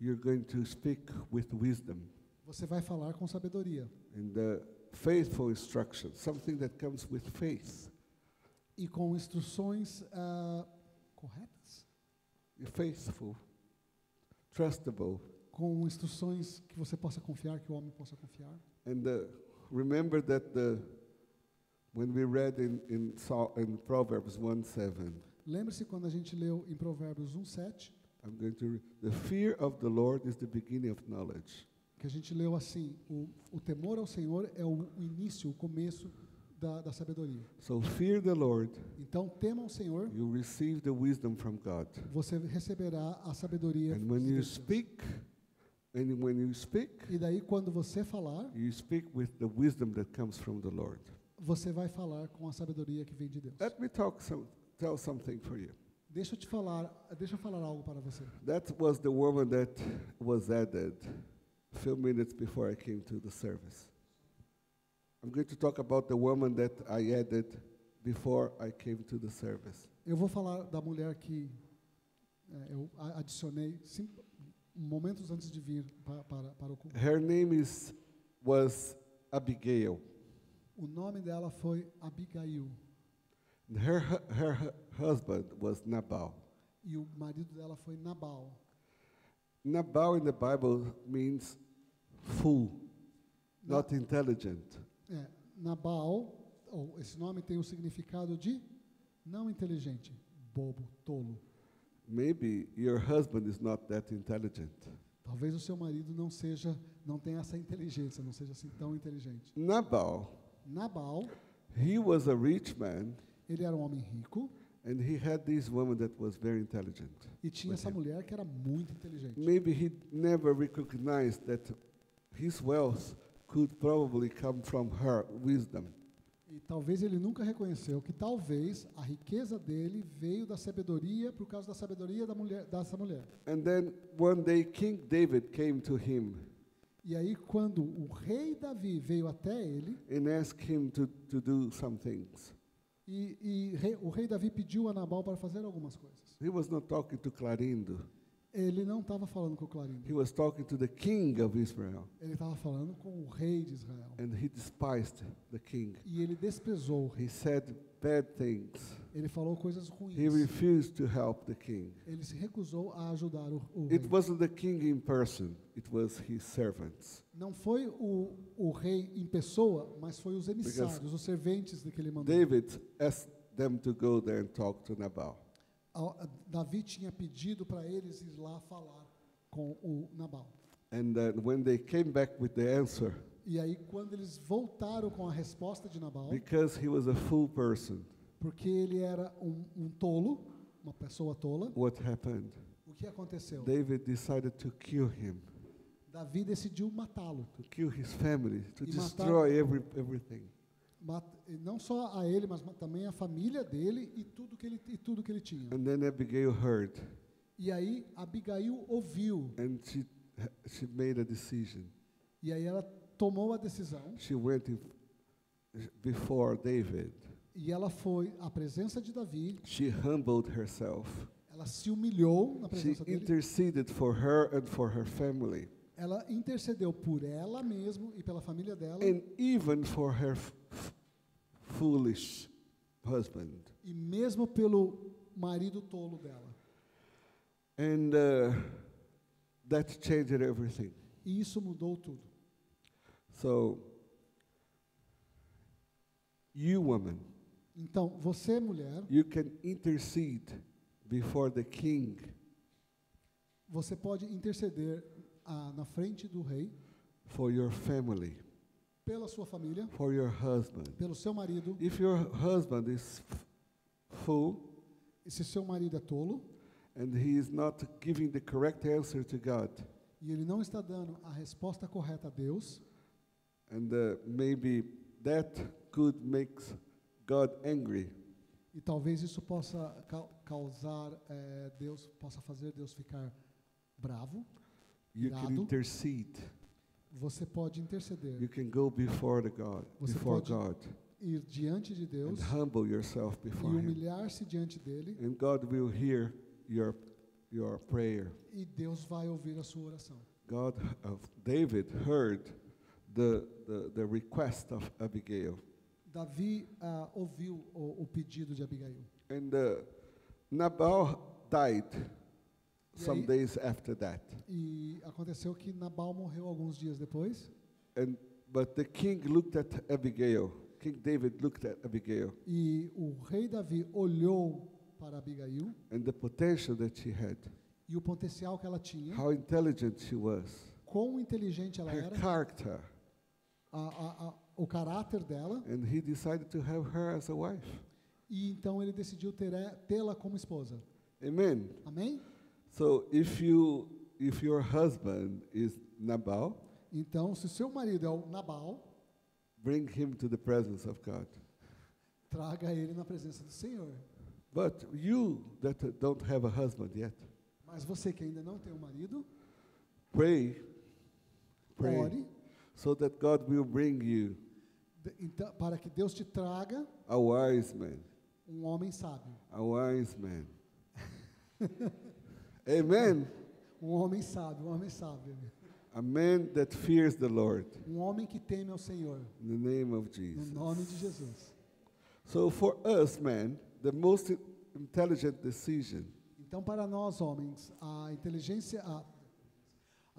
you're going to speak with wisdom você vai falar com sabedoria and faithful instruction, something that comes with faith. e com instruções corretas, Faithful, trustable, com instruções que você possa confiar, que o homem possa confiar. and remember that when we read in Proverbs 1:7, Lembre-se quando a gente leu em Provérbios 1:7, I'm going to read, the fear of the Lord is the beginning of knowledge. que a gente leu assim, o temor ao Senhor é o início, o começo da sabedoria. So fear the Lord, Então, tema ao Senhor, you receive the wisdom from God. você receberá a sabedoria And when de you Deus. speak, E daí, quando você falar, you speak with the wisdom that comes from the Lord. você vai falar com a sabedoria que vem de Deus. Let me tell something for you. Deixa eu falar algo para você. That was the woman that was added a few minutes before I came to the service. I'm going to talk about the woman that I added before I came to the service. Eu vou falar da mulher que eu adicionei momentos antes de vir para o culto. Her name was Abigail. O nome dela foi Abigail Her husband was Nabal. e o marido dela foi Nabal. Nabal in the Bible means fool, not intelligent. Nabal, esse nome tem o significado de não inteligente, bobo, tolo. Maybe your husband is not that intelligent. Talvez o seu marido não tenha essa inteligência, não seja assim tão inteligente. Nabal, he was a rich man, ele era um homem rico and he had this woman that was very intelligent. e tinha essa mulher que era muito inteligente. Maybe he never recognized that his wealth could probably come from her wisdom. E talvez ele nunca reconheceu que talvez a riqueza dele veio da sabedoria por causa da sabedoria dessa mulher. And then one day King David came to him E aí quando o rei Davi veio até ele and asked him to do some things. o rei Davi pediu a Nabal para fazer algumas coisas. He was not talking to Clarindo. Ele não estava falando com o Clarindo. He was talking to the king of Israel. Ele estava falando com o rei de Israel. And he despised the king. E ele desprezou o rei. He said bad things. Ele falou coisas ruins. He refused to help the king. Ele se recusou a ajudar o rei. It wasn't the king in person, it was his servants. Não foi o rei em pessoa, mas foi os emissários, os serventes que ele mandou. David asked them to go there and talk to Nabal. Davi tinha pedido para eles ir lá falar com o Nabal. And when they came back with the answer, E aí, quando eles voltaram com a resposta de Nabal, because he was a fool person, porque ele era um tolo, uma pessoa tola, what happened? o que aconteceu? David decided to kill him, Davi decidiu matá-lo. to kill his family, to E matar- destroy everything. E não só a ele, mas também a família dele e tudo que ele tinha. And then Abigail heard, E aí Abigail ouviu, and she made a decision. e aí ela tomou a decisão, She went before David. e ela foi à presença de Davi, She humbled herself. ela se humilhou na She presença dele, interceded for her and for her family, ela intercedeu por ela mesma e pela família dela, and even for her foolish husband. e mesmo pelo marido tolo dela. And that changed everything. E isso mudou tudo. So, you woman, Então, você, mulher, you can intercede before the king você pode interceder na frente do rei, for your family, pela sua família, for your husband. pelo seu marido. If your husband is fool E se seu marido é tolo, and he is not giving the correct answer to God, e ele não está dando a resposta correta a Deus, and maybe that could make God angry, e talvez isso possa causar, Deus possa fazer Deus ficar bravo, you can Irado. intercede. você pode interceder, You can go before Você before pode God, ir diante de Deus and humble yourself e before Him, humilhar-se diante dele, and God will hear your prayer. e Deus vai ouvir a sua oração. David heard the request of Abigail, Davi ouviu o pedido de Abigail. and Nabal died E some aí- days after that. E aconteceu que Nabal morreu alguns dias depois, But the king looked at Abigail. King David looked at Abigail e o rei Davi olhou para Abigail and the potential that she had, e o potencial que ela tinha, how intelligent she was, quão inteligente ela her era, character, o caráter dela, and he decided to have her as a wife. e então ele decidiu tê-la como esposa. Amen. Amém? So if your husband is Nabal, Então, se seu marido é o Nabal, bring him to the presence of God. traga ele na presença do Senhor. But you that don't have a husband yet, Mas você que ainda não tem um marido, pray ore so that God will bring you então, para que Deus te traga a wise man, um homem sábio. a wise man. Amen. Um homem sábio, um homem sábio. A man that fears the Lord, Um homem que teme ao Senhor, in the name of no Jesus. nome de Jesus. So for us, man, the most intelligent decision Então, para nós, homens, a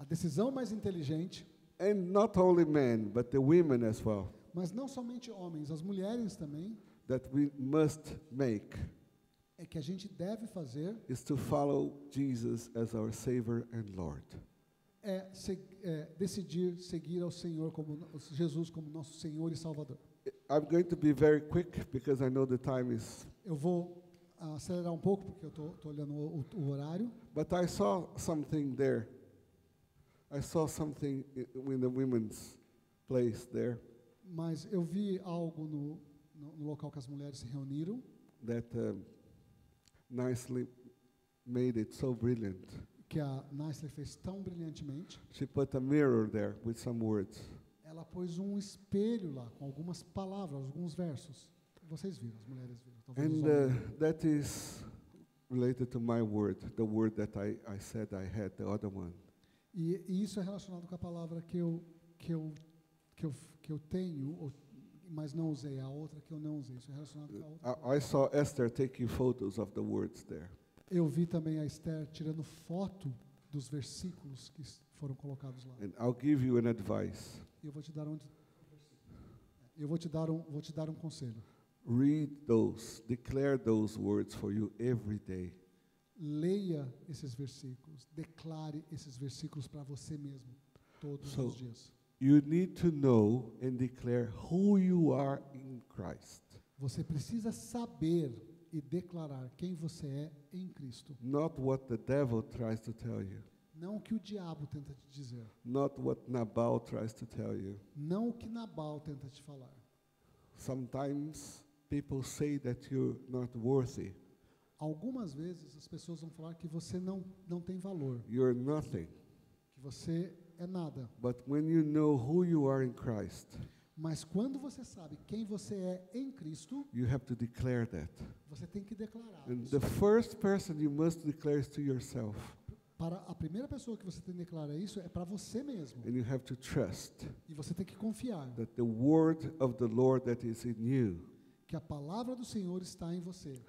decisão mais inteligente, and not only men, but the women as well, mas não somente homens, as mulheres também, that we must make é que a gente deve fazer is to follow Jesus as our Savior and Lord. decidir seguir ao Senhor Jesus como nosso Senhor e Salvador. I'm going to be very quick because I know the time is, Eu vou acelerar um pouco porque eu estou olhando o horário, but I saw something there. I saw something in the women's place there mas eu vi algo no local que as mulheres se reuniram that nicely made it so brilliant. que a Naisler fez tão brilhantemente. She put a mirror there with some words. Ela pôs um espelho lá com algumas palavras, alguns versos. Vocês viram, as mulheres viram. Talvez os And homens. that is related to my word, the word that I said I had, the other one. E isso é relacionado com a palavra que eu tenho, mas não usei. A outra que eu não usei. Isso é relacionado com a outra. I saw Esther taking photos of the words there. Eu vi também a Esther tirando foto dos versículos que foram colocados lá. And I'll give you an advice. E eu vou te dar um conselho. Read those, declare those words for you every day. leia esses versículos, declare esses versículos para você mesmo, todos So, os dias. You need to know and declare who you are in Christ, Você precisa saber e declarar quem você é em Cristo. not what the devil tries to tell you, Não o que o diabo tenta te dizer. not what Nabal tries to tell you. Não o que Nabal tenta te falar. Sometimes people say that you're not worthy, Algumas vezes as pessoas vão falar que você não tem valor, you're nothing. que você é nada. But when you know who you are in Christ, Mas quando você sabe quem você é em Cristo, you have to declare that. você tem que declarar And isso. the first person you must declare is to yourself. Para a primeira pessoa que você tem que declarar isso é para você mesmo. And you have to trust E você tem que confiar that the word of the Lord that is in you, que a palavra do Senhor está em você.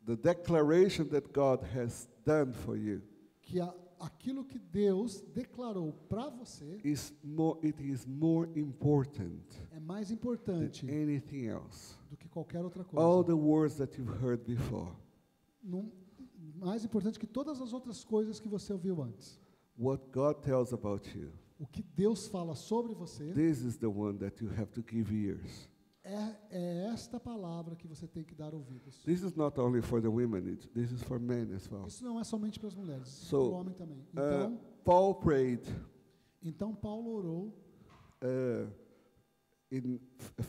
the declaration that God has done for you, Que aquilo que Deus declarou para você it is more important é mais than importante anything else. do que qualquer outra All coisa. the words that you've heard before, Mais importante que todas as outras coisas que você ouviu antes. what God tells about you, O que Deus fala sobre você this is the one that you have to give ears. é esta palavra que você tem que dar ouvidos. This is not only for the women, this is for men as well. Isso não é somente para as mulheres, isso So, para o homem também. Paul prayed Então Paulo orou in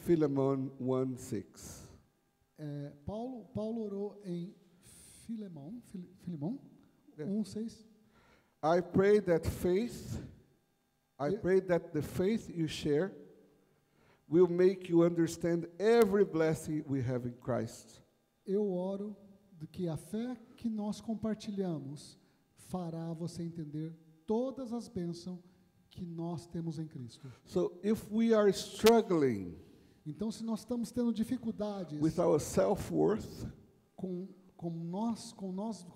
Philemon 1:6. Paulo orou em Filemão Yeah. 1:6. I pray that the faith you share will make you understand every blessing we have in Christ. Eu oro de que a fé que nós compartilhamos fará você entender todas as bênçãos que nós temos em Cristo. So if we are struggling Então, se nós estamos tendo dificuldades with our self-worth, com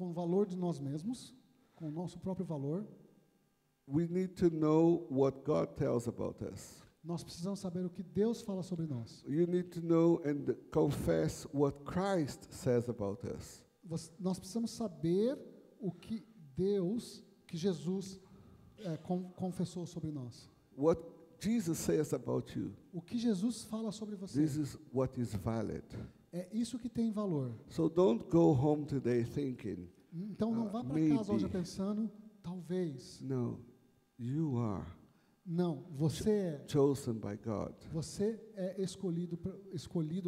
o valor de nós mesmos, com o nosso próprio valor, we need to know what God tells about us. nós precisamos saber o que Deus fala sobre nós. You need to know and confess what Christ says about us. Nós precisamos saber o que Jesus confessou sobre nós. What Jesus says about you, O que Jesus fala sobre você. this is what is valid. É isso que tem valor. So don't go home today thinking, Então não vá para casa hoje pensando, talvez. no, you are Não, você é. chosen by God. Você é escolhido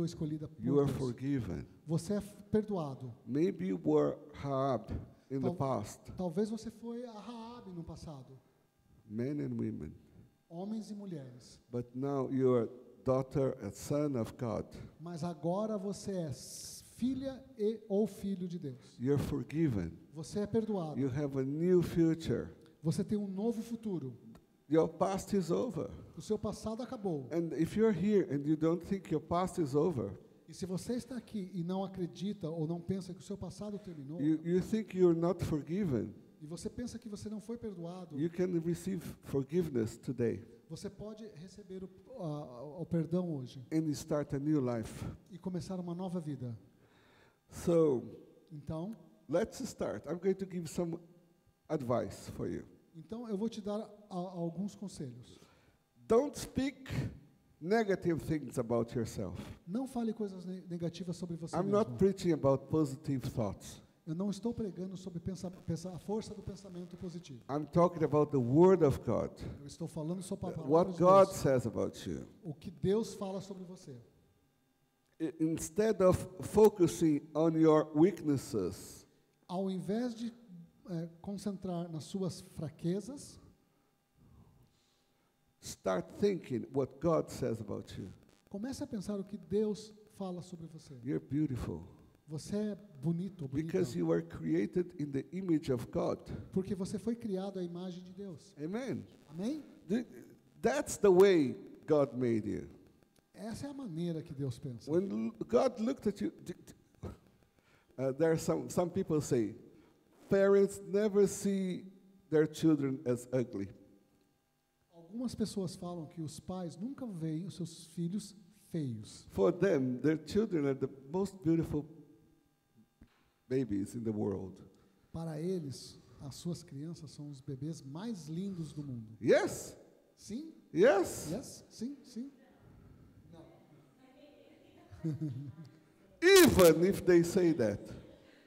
ou escolhida por You are Deus. forgiven. Você é perdoado. Maybe you were Rahab in the past, Talvez você foi a Raabe no passado. men and women. Homens e mulheres. But now you are daughter and son of God. Mas agora você é filha ou filho de Deus. You're forgiven. Você é perdoado. You have a new future. Você tem um novo futuro. Your past is over. O seu passado acabou. And if you're here and you don't think your past is over, E se você está aqui e não acredita ou não pensa que o seu passado terminou, you think you're not forgiven, e você pensa que você não foi perdoado, you can receive forgiveness today você pode receber o perdão hoje and start a new life. e começar uma nova vida. So Então, let's start. I'm going to give some advice for you. eu vou te dar alguns conselhos. Don't speak negative things about yourself. Não fale coisas negativas sobre você I'm mesmo. not preaching about positive thoughts. Eu não estou pregando sobre a força do pensamento positivo. I'm talking about the Word of God. Eu estou falando sobre a palavra What de God Deus. says about you. O que Deus fala sobre você. Instead of focusing on your weaknesses, Ao invés de concentrar nas suas fraquezas, start thinking what God says about you. comece a pensar o que Deus fala sobre você. You're beautiful Você é bonito, bonita, because you were created in the image of God. porque você foi criado à imagem de Deus. Amen. Amém? That's the way God made you. Essa é a maneira que Deus pensa. When God looked at you, there are some people say, parents never see their children as ugly. Algumas pessoas falam que os pais nunca veem os seus filhos feios. For them, their children are the most beautiful babies in the world. Para eles, as suas crianças são os bebês mais lindos do mundo. Yes? Sim? Yes? Yes? Sim? Sim? Even if they say that,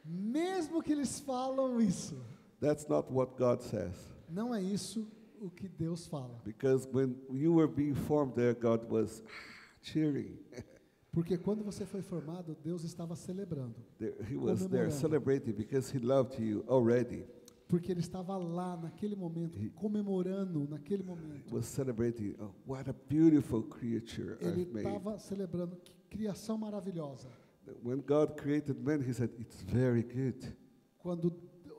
Mesmo que eles falam isso, that's not what God says. não é isso o que Deus fala. Because when you were being formed there, God was cheering. Porque quando você foi formado, Deus estava celebrando. He was there Comemorando. celebrating because He loved you already. Porque ele estava lá naquele momento, comemorando naquele momento. He was celebrating, oh, what a beautiful creature Ele I've made. estava celebrando, que criação maravilhosa. When God created man, He said, it's very good.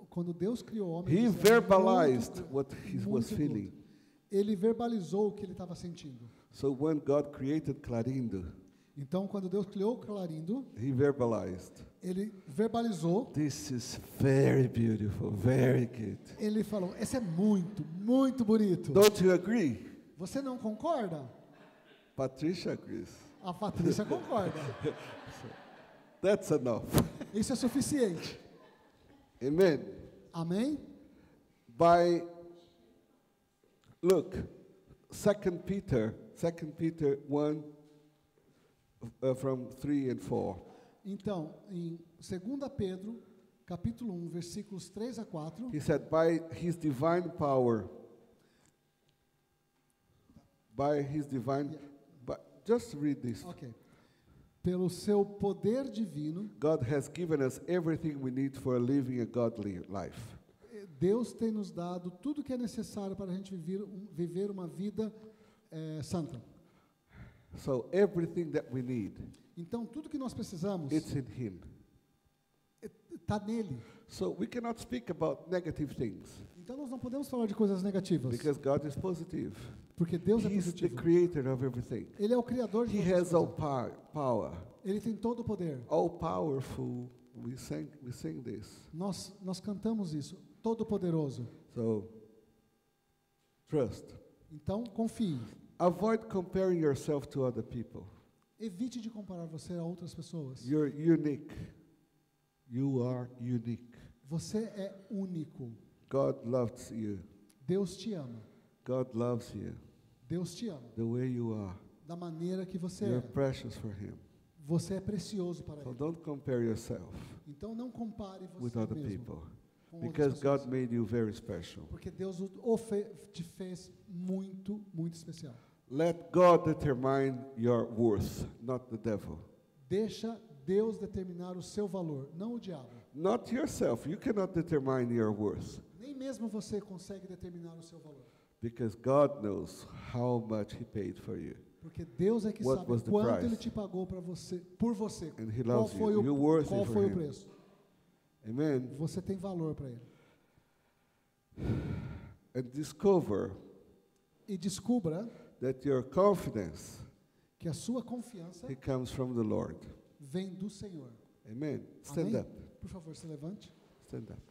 Quando Deus criou o homem, He ele disse, verbalized muito, what He muito was good. feeling. Ele verbalizou o que ele estava sentindo. So when God created Clarindo, Então, quando Deus criou o Clarindo, He verbalized, ele verbalizou, this is very beautiful, very good. ele falou, esse é muito, muito bonito. Don't you agree? Você não concorda? Patricia agrees. A Patrícia concorda. That's enough. Isso é suficiente. Amen. Amém? Look, 2 Peter 1, from 3 and 4. Então, em 2 Pedro, capítulo 1, versículos 3 a 4, He said, by His divine power, just read this. ok. Pelo seu poder divino, God has given us everything we need for living a godly life. Deus tem nos dado tudo que é necessário para a gente viver uma vida santa. So everything that we need, Então, tudo que nós precisamos it's in Him. está nele. So we cannot speak about negative things Então, nós não podemos falar de coisas negativas, because God is positive. porque Deus é He's the positivo. creator of everything. Ele é o criador de He todas as has all coisas. power, Ele tem todo o poder. all powerful. We sing this. Nós cantamos isso, todo poderoso. So trust. Então, confie. Avoid comparing yourself to other people. Evite de comparar você a outras pessoas. You're unique. You are unique. Você é único. God loves you. Deus te ama. God loves you Deus te ama. the way you are. Da maneira que você You're é. precious for Him. Você é precioso para So Ele. don't compare yourself Então, não compare with você other mesmo people com outras because pessoas. God made you very special. Porque Deus te fez muito, muito especial. Let God determine your worth, not the devil. Deixa Deus determinar o seu valor, não o diabo. Not yourself. You cannot determine your worth Nem mesmo você consegue determinar o seu valor. because God knows how much He paid for you. Porque Deus é que What sabe was the quanto price? Ele te pagou para você, por você. And He Qual loves foi you. You're worthy qual for foi o Him. preço? Amen. Você tem valor para Ele. And discover E descubra that your confidence, que a sua confiança it comes from the Lord. vem do Senhor. Amen. Stand Amém? up. Por favor, se levante. Stand up.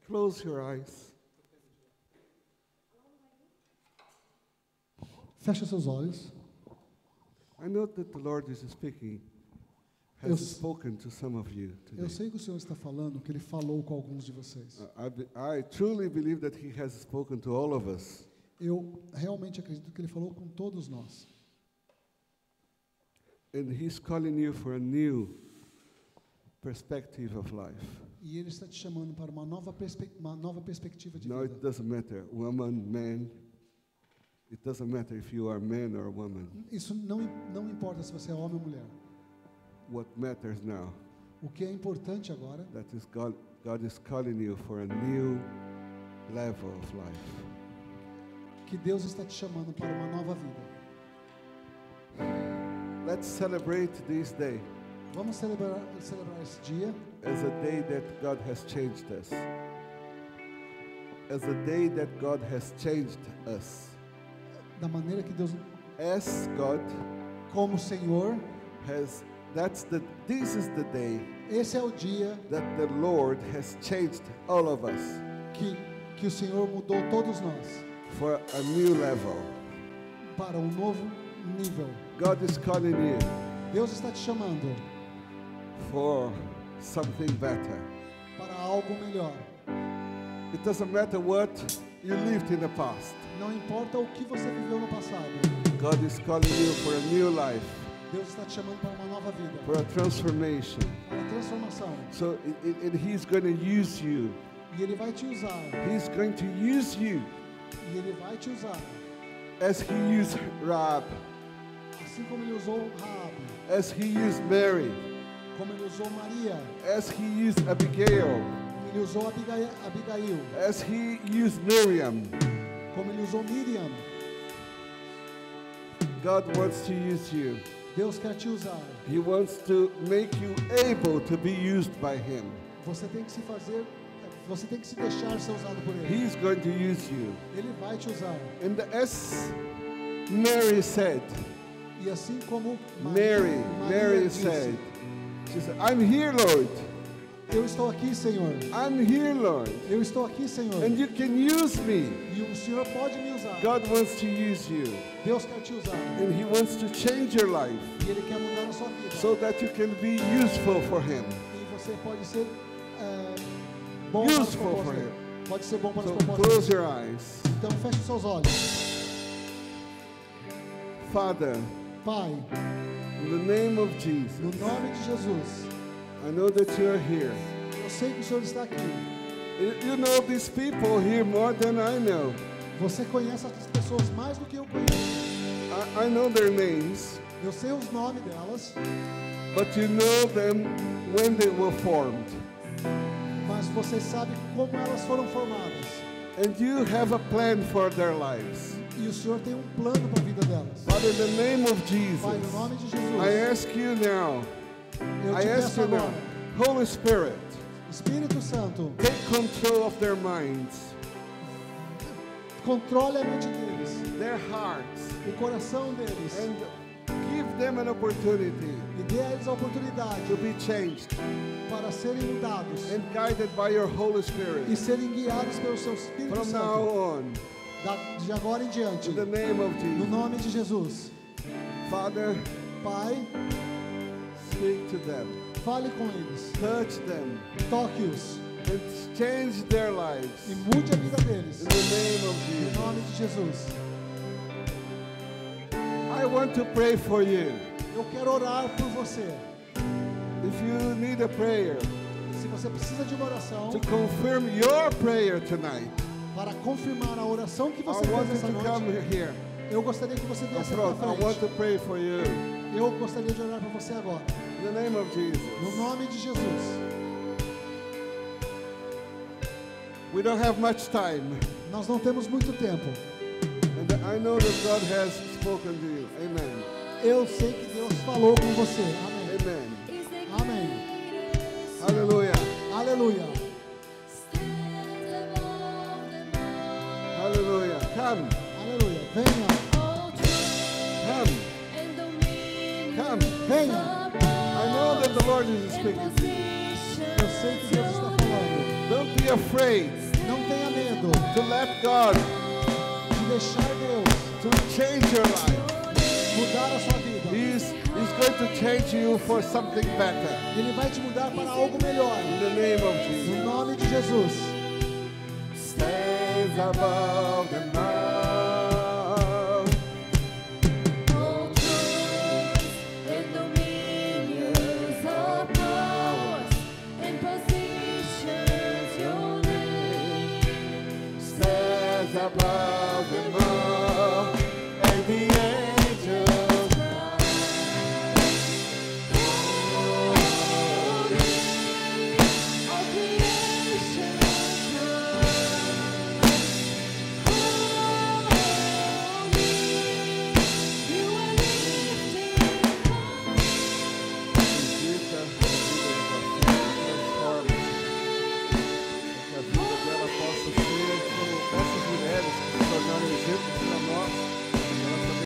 Close your eyes. Feche seus olhos. I know that the Lord is speaking, Eu has s- spoken to some of you today. Eu sei que o Senhor está falando, que Ele falou com alguns de vocês. I truly believe that He has spoken to all of us. Eu realmente acredito que Ele falou com todos nós. And He's calling you for a new perspective of life. E Ele está te chamando para uma nova perspectiva de Now it vida. doesn't matter, woman, man. It doesn't matter if you are man or woman. Isso não importa se você é homem ou mulher. What matters now, O que é importante agora that is God is calling you for a new level of life. é que Deus está te chamando para uma nova vida. Let's celebrate this day Vamos celebrar esse dia as a day that God has changed us. As a day that God has changed us. da maneira que Deus, As God como o Senhor, has, this is the day Esse é o dia that the Lord has changed all of us que o Senhor mudou todos nós for a new level. para um novo nível. God is calling you Deus está te chamando for something better. para algo melhor. It doesn't matter what you lived in the past. Não importa o que você viveu no passado. God is calling you for a new life, Deus está te chamando para uma nova vida, for a transformation. para a transformação. So He's going to use you. E Ele vai te usar. He's going to use you E Ele vai te usar. as He used Rahab, Assim como Ele usou Raabe, as He used Mary, como Ele usou Maria, as He used Abigail, Ele usou Abigail, as He used Miriam. como Ele usou Miriam. God wants to use you. Deus quer te usar. He wants to make you able to be used by Him. Você tem que se deixar ser usado por Ele. He's going to use you. Ele vai te usar. And as Mary said, E assim como Mary Maria disse, said, she said, I'm here, Lord. eu estou aqui, Senhor. I'm here, Lord. Eu estou aqui, Senhor. And you can use me. E o Senhor pode me usar. God wants to use you. Deus quer te usar. And He wants to change your life E Ele quer mudar a sua vida. so that you can be useful for Him. E você pode ser bom para os Useful for propósitos. Him. Pode ser bom para os So propósitos. close your eyes. Então feche seus olhos. Father, Pai, in the name of Jesus, no nome de Jesus, I know that you're here. eu sei que o Senhor está aqui. You know these people here more than I know. Você conhece essas pessoas mais do que eu conheço. I know their names, Eu sei os nomes delas, but you know them when they were formed. mas você sabe como elas foram formadas. And you have a plan for their lives. E o Senhor tem um plano para a vida delas. Father, in the name of Pai, no Jesus, nome de I Jesus, ask you now, eu I te ask peço you now, agora, Holy Spirit, Espírito Santo, take control of their minds, controle a mente deles, their hearts, o coração deles, and give them an opportunity e dê a eles a oportunidade to be changed para serem mudados and guided by your Holy e Spirit serem guiados pelo seu Espírito from now Santo, on, de agora em diante, in the name of no Jesus. nome de Jesus. Father, Pai, speak to them, fale com eles, touch them, toque-os and change their e lives mude a vida deles, in the name of no Jesus. nome de Jesus. I want to pray for you. Eu quero orar por você. If you need a prayer Se você precisa de uma oração to confirm your prayer tonight, para confirmar a oração que I você want fez you essa to come noite, here. eu gostaria que você Up viesse front. para I want frente. to pray for you Eu gostaria de orar para você agora, in the name of no Jesus. nome de Jesus. We don't have much time, Nós não temos muito tempo. and I know that God has spoken to you. Amen. Eu sei que Deus falou com você. Amém. Amen. Amém. Hallelujah. Aleluia. Hallelujah. Come. Aleluia. Venha. Come. Come. Venha. I know that the Lord is speaking to you. Eu sei que Deus está falando. Don't be afraid Não tenha medo to let God de deixar Deus to change your life. mudar a sua vida. He's going to change you for something better. Ele vai te mudar para algo melhor. In the name of Jesus. No nome de Jesus. Stands above the mountain.